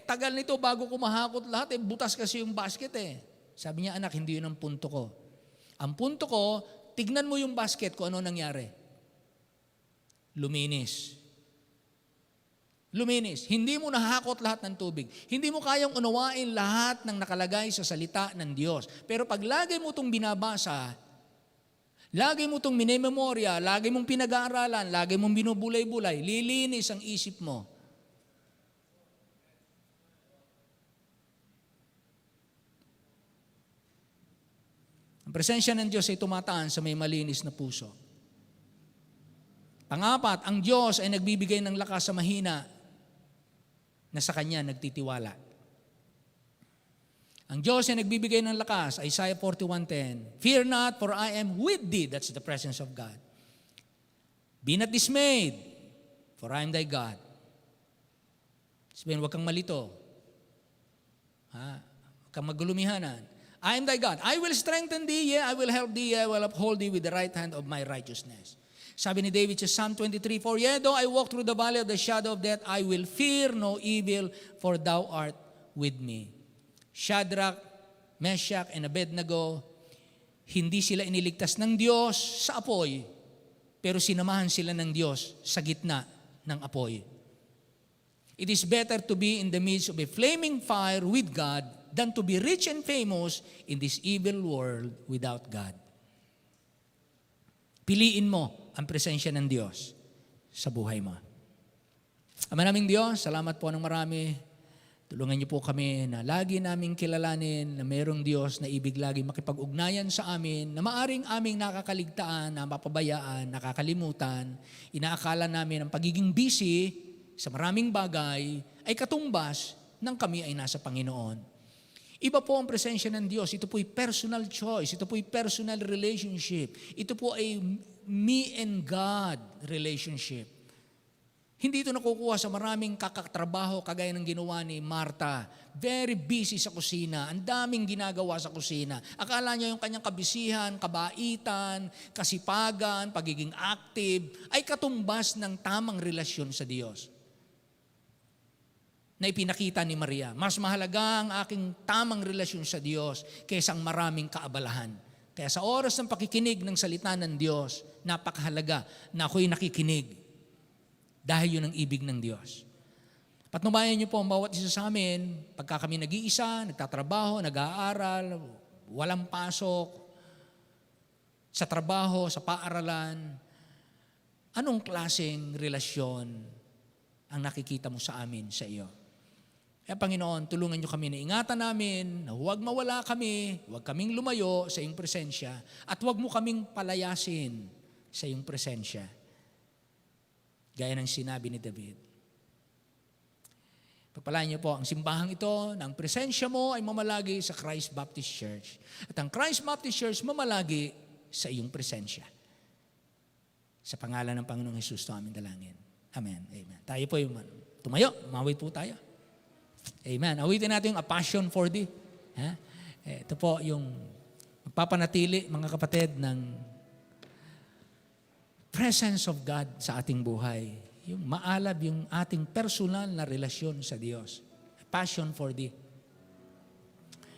tagal nito bago ko mahakot lahat. Butas kasi yung basket eh. Sabi niya, anak, hindi yun ang punto ko. Ang punto ko, tignan mo yung basket kung ano nangyari. Luminis. Luminis. Hindi mo nahakot lahat ng tubig. Hindi mo kayang unawain lahat ng nakalagay sa salita ng Diyos. Pero pag lagi mo itong binabasa, lagi mo itong minememorya, lagi mong pinag-aaralan, lagi mong binubulay-bulay, lilinis ang isip mo. Ang presensya ng Diyos ay tumataan sa may malinis na puso. Pangapat, ang Diyos ay nagbibigay ng lakas sa mahina na sa Kanya nagtitiwala. Ang Diyos ay nagbibigay ng lakas, Isaiah 41:10. Fear not, for I am with thee. That's the presence of God. Be not dismayed, for I am thy God. Sabihin, huwag kang malito. Huwag kang magulumihanan. I am thy God. I will strengthen thee, I will help thee, I will uphold thee with the right hand of my righteousness. Sabi ni David sa Psalm 23:4, Yea, though I walk through the valley of the shadow of death, I will fear no evil, for thou art with me. Shadrach, Meshach, and Abednego, hindi sila iniligtas ng Diyos sa apoy, pero sinamahan sila ng Diyos sa gitna ng apoy. It is better to be in the midst of a flaming fire with God than to be rich and famous in this evil world without God. Piliin mo ang presensya ng Diyos sa buhay mo. Ama naming Diyos, salamat po ng marami. Tulungan niyo po kami na lagi naming kilalanin na mayroong Diyos na ibig lagi makipag-ugnayan sa amin, na maaring aming nakakaligtaan, napapabayaan, nakakalimutan, inaakala namin ang pagiging busy sa maraming bagay ay katumbas ng kami ay nasa Panginoon. Iba po ang presensya ng Diyos. Ito po'y personal choice. Ito po'y personal relationship. Ito po ay me and God relationship. Hindi ito nakukuha sa maraming kakatrabaho kagaya ng ginawa ni Martha. Very busy sa kusina. Ang daming ginagawa sa kusina. Akala niya yung kanyang kabisihan, kabaitan, kasipagan, pagiging active, ay katumbas ng tamang relasyon sa Diyos. Na ipinakita ni Maria, mas mahalaga ang aking tamang relasyon sa Diyos kaysa ang maraming kaabalahan. Kaya sa oras ng pakikinig ng salita ng Diyos, napakahalaga na ako'y nakikinig. Dahil yun ang ibig ng Diyos. Patnubayan niyo po ang bawat isa sa amin, pagka kami nag-iisa, nagtatrabaho, nag-aaral, walang pasok, sa trabaho, sa paaralan, anong klaseng relasyon ang nakikita mo sa amin, sa iyo? Kaya Panginoon, tulungan niyo kami na ingatan namin, na huwag mawala kami, huwag kaming lumayo sa iyong presensya, at huwag mo kaming palayasin sa iyong presensya. Gaya ng sinabi ni David. Pagpalain niyo po ang simbahang ito na ang presensya mo ay mamalagi sa Christ Baptist Church. At ang Christ Baptist Church mamalagi sa iyong presensya. Sa pangalan ng Panginoong Hesus ito aming dalangin. Amen. Amen. Tayo po yung tumayo. Mawit po tayo. Amen. Awitin natin yung A Passion for Thee. Ito po yung magpapanatili, mga kapatid, ng presence of God sa ating buhay. Yung maalab yung ating personal na relasyon sa Diyos. A passion for Thee.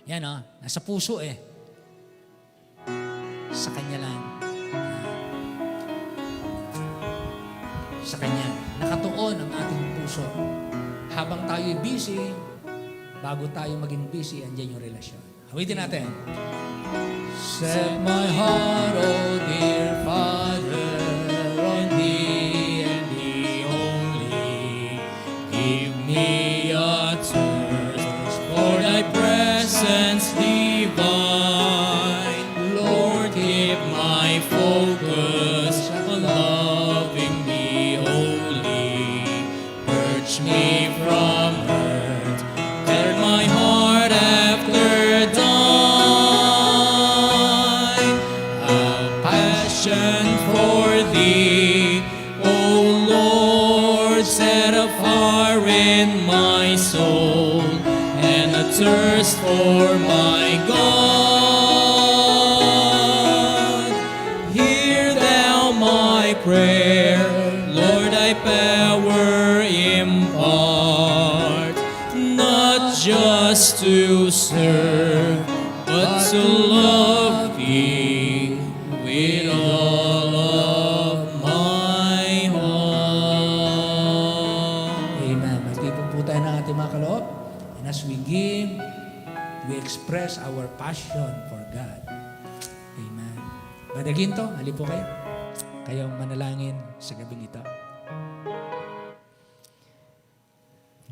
Yan nasa puso Sa Kanya lang. Sa Kanya. Nakatuon ang ating puso. Habang tayo'y busy, bago tayo maging busy, andyan yung relasyon. Awitin natin. Set my heart, oh dear Father, on Thee and Thee only. Give me a thirst for Thy presence divine. Lord, keep my focus on loving Thee wholly. Purge me from hurt, turn my heart after thine. A passion for Thee, O Lord, set a fire in my soul, and a thirst for my God. Hear Thou my prayer, Lord, Thy power impart, not just to serve, but to love Thee with all of my heart. Amen. Magtipon po tayo ng ating mga kaloob. And as we give, we express our passion for God. Amen. Brother Ginto, halip po kayo. Kayong manalangin sa gabing ito.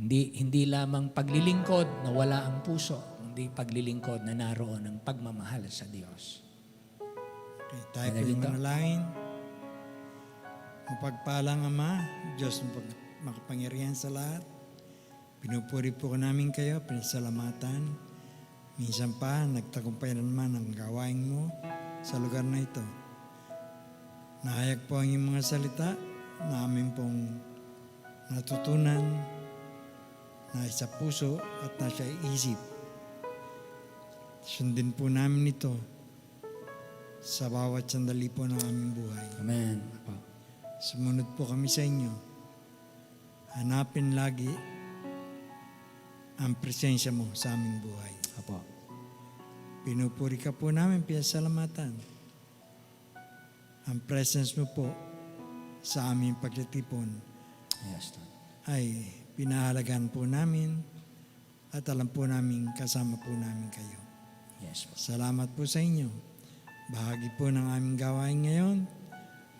Hindi lamang paglilingkod na wala ang puso, hindi paglilingkod na naroon ang pagmamahal sa Diyos. Okay, tayo po yung manalangin. Mapagpalang Ama, Diyos makapangyarihan sa lahat. Pinupuri po namin kayo, pinasalamatan. Minsan pa, nagtagumpay na naman ang gawain mo sa lugar na ito. Nahayag po ang iyong mga salita na amin pong natutunan na sa puso at nasa isip. Sundin po namin ito sa bawat sandali po ng aming buhay. Amen. Sumunod po kami sa inyo. Hanapin lagi ang presensya mo sa aming buhay. Apo. Pinupuri ka po namin, pinasalamatan. Ang presence mo po sa aming pagtitipon Yes, Lord. ay pinahalagan po namin at alam po namin kasama po namin kayo. Yes po. Salamat po sa inyo. Bahagi po ng aming gawain ngayon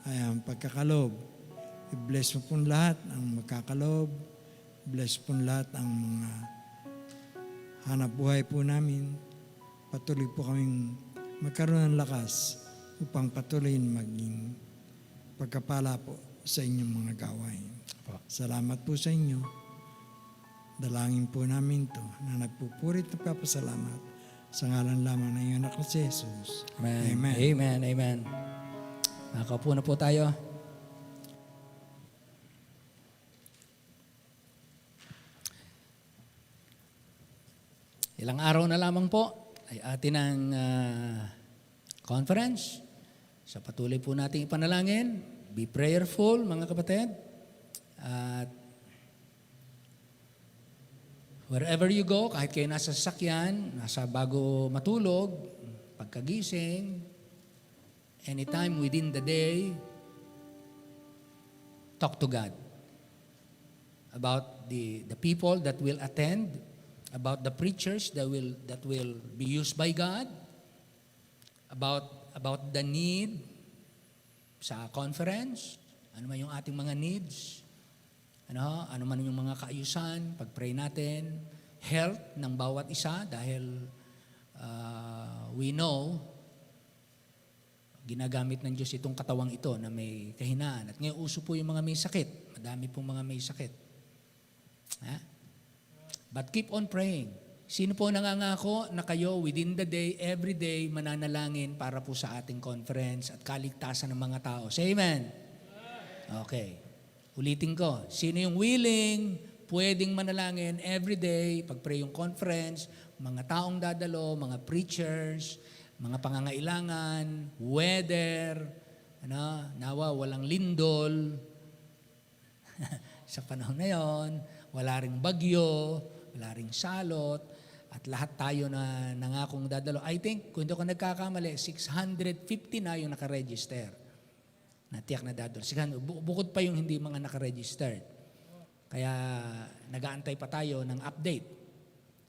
ay ang pagkakalob. I-bless mo po lahat ang magkakalob. Bless po lahat ang mga hanap buhay po namin. Patuloy po kaming magkaroon ng lakas upang patuloy maging pagkapala po sa inyong mga gawain. Salamat po sa inyo. Dalangin po namin to na nagpupurit at papasalamat sa ngalan lamang ng iyong anak na si Jesus. Amen. Amen. Amen. Amen. Nakaupo na po tayo. Ilang araw na lamang po ay atin ang conference. Sa patuloy po nating ipanalangin. Be prayerful, mga kapatid. At wherever you go, kahit kayo nasa sasakyan, nasa bago matulog, pagkagising, anytime within the day, talk to God about the people that will attend, about the preachers that will be used by God, about the need sa conference, ano man yung ating mga needs, ano man yung mga kaayusan, pag-pray natin, health ng bawat isa dahil we know ginagamit ng Diyos itong katawang ito na may kahinaan. At ngayon uso po yung mga may sakit. Madami pong mga may sakit. Ha? But keep on praying. Sino po nangangako na kayo within the day, every day, mananalangin para po sa ating conference at kaligtasan ng mga tao? Say amen. Okay. Ulitin ko. Sino yung willing, pwedeng manalangin every day, pag-pray yung conference, mga taong dadalo, mga preachers, mga pangangailangan, weather, nawa walang lindol. Sa panahon na yon, wala ring bagyo, wala ring salot, at lahat tayo na nangakong dadalo. I think, kung hindi ko nagkakamali, 650 na yung nakaregister. Natiyak na dadalo. Bukod pa yung hindi mga nakaregister. Kaya nag-aantay pa tayo ng update.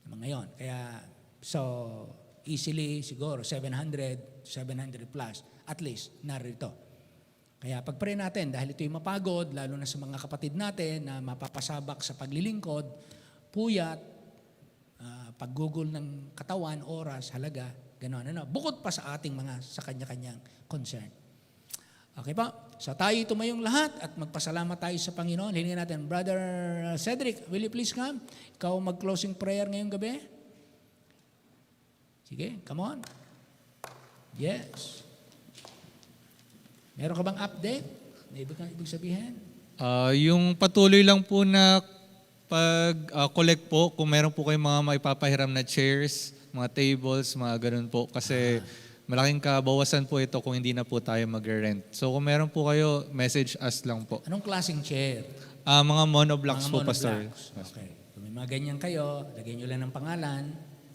Mga yon. Kaya, so, easily siguro 700 plus at least narito. Kaya pag-pray natin dahil ito'y mapagod lalo na sa mga kapatid natin na mapapasabak sa paglilingkod, puyat, paggugol ng katawan, oras, halaga, gano'n. Bukod pa sa ating mga sa kanya-kanyang concern. Okay pa? So tayo tumayong lahat at magpasalamat tayo sa Panginoon. Hilingin natin, Brother Cedric, will you please come? Ikaw mag-closing prayer ngayong gabi. Sige, come on. Yes. Meron ka bang update? May ibig sabihin? Yung patuloy lang po na pag-collect po, kung meron po kayong mga maipapahiram na chairs, mga tables, mga ganun po. Kasi malaking kabawasan po ito kung hindi na po tayo mag-rent. So kung meron po kayo, message us lang po. Anong klaseng chair? Mga monoblocks po, Pastor. Okay. Kung may mga ganyan kayo, lagyan nyo lang ng pangalan.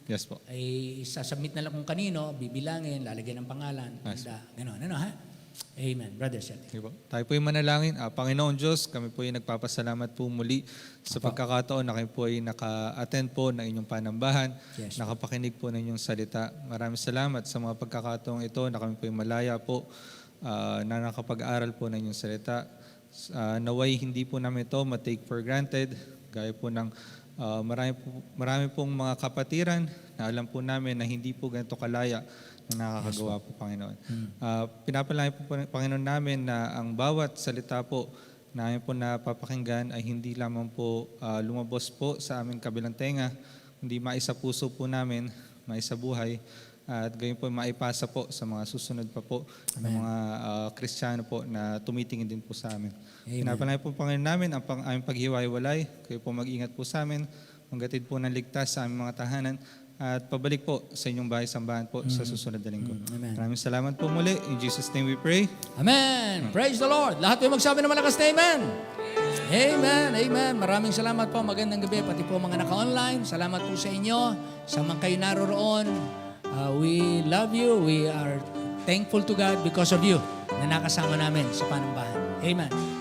Yes po. Ay sasubmit na lang kung kanino, bibilangin, lalagyan ng pangalan. Yes. Ganon, ha? Amen. Brother Cedric. Okay po. Tayo po yung manalangin. Panginoon Diyos, kami po yung nagpapasalamat po muli sa pagkakataon na kayo po ay naka-attend po ng inyong panambahan, Yes. nakapakinig po ng inyong salita. Maraming salamat sa mga pagkakataong ito na kami po yung malaya po na nakapag-aral po ng inyong salita. Naway hindi po namin ito ma-take for granted. Gaya po ng marami pong mga kapatiran na alam po namin na hindi po ganito kalaya na nakakagawa po, Panginoon. Pinapalangin po, Panginoon namin na ang bawat salita po namin po napapakinggan ay hindi lamang po lumabos po sa aming kabilang tenga, hindi maisa puso po namin, maisa buhay, at gayon po maipasa po sa mga susunod pa po ng mga Kristiyano po na tumitingin din po sa amin. Pinapalangin po, Panginoon namin ang aming paghiwa-hiwalay, kayo po mag-ingat po sa amin, maghatid po ng ligtas sa aming mga tahanan, at pabalik po sa inyong bahay-sambahan po sa susunod na linggo. Amen. Maraming salamat po muli. In Jesus' name we pray. Amen. Praise the Lord. Lahat po magsabi ng malakas na amen. Amen. Amen. Maraming salamat po. Magandang gabi. Pati po mga naka-online. Salamat po sa inyo. Sa mga kayo naroroon. We love you. We are thankful to God because of you na nakasama namin sa panambahan. Amen.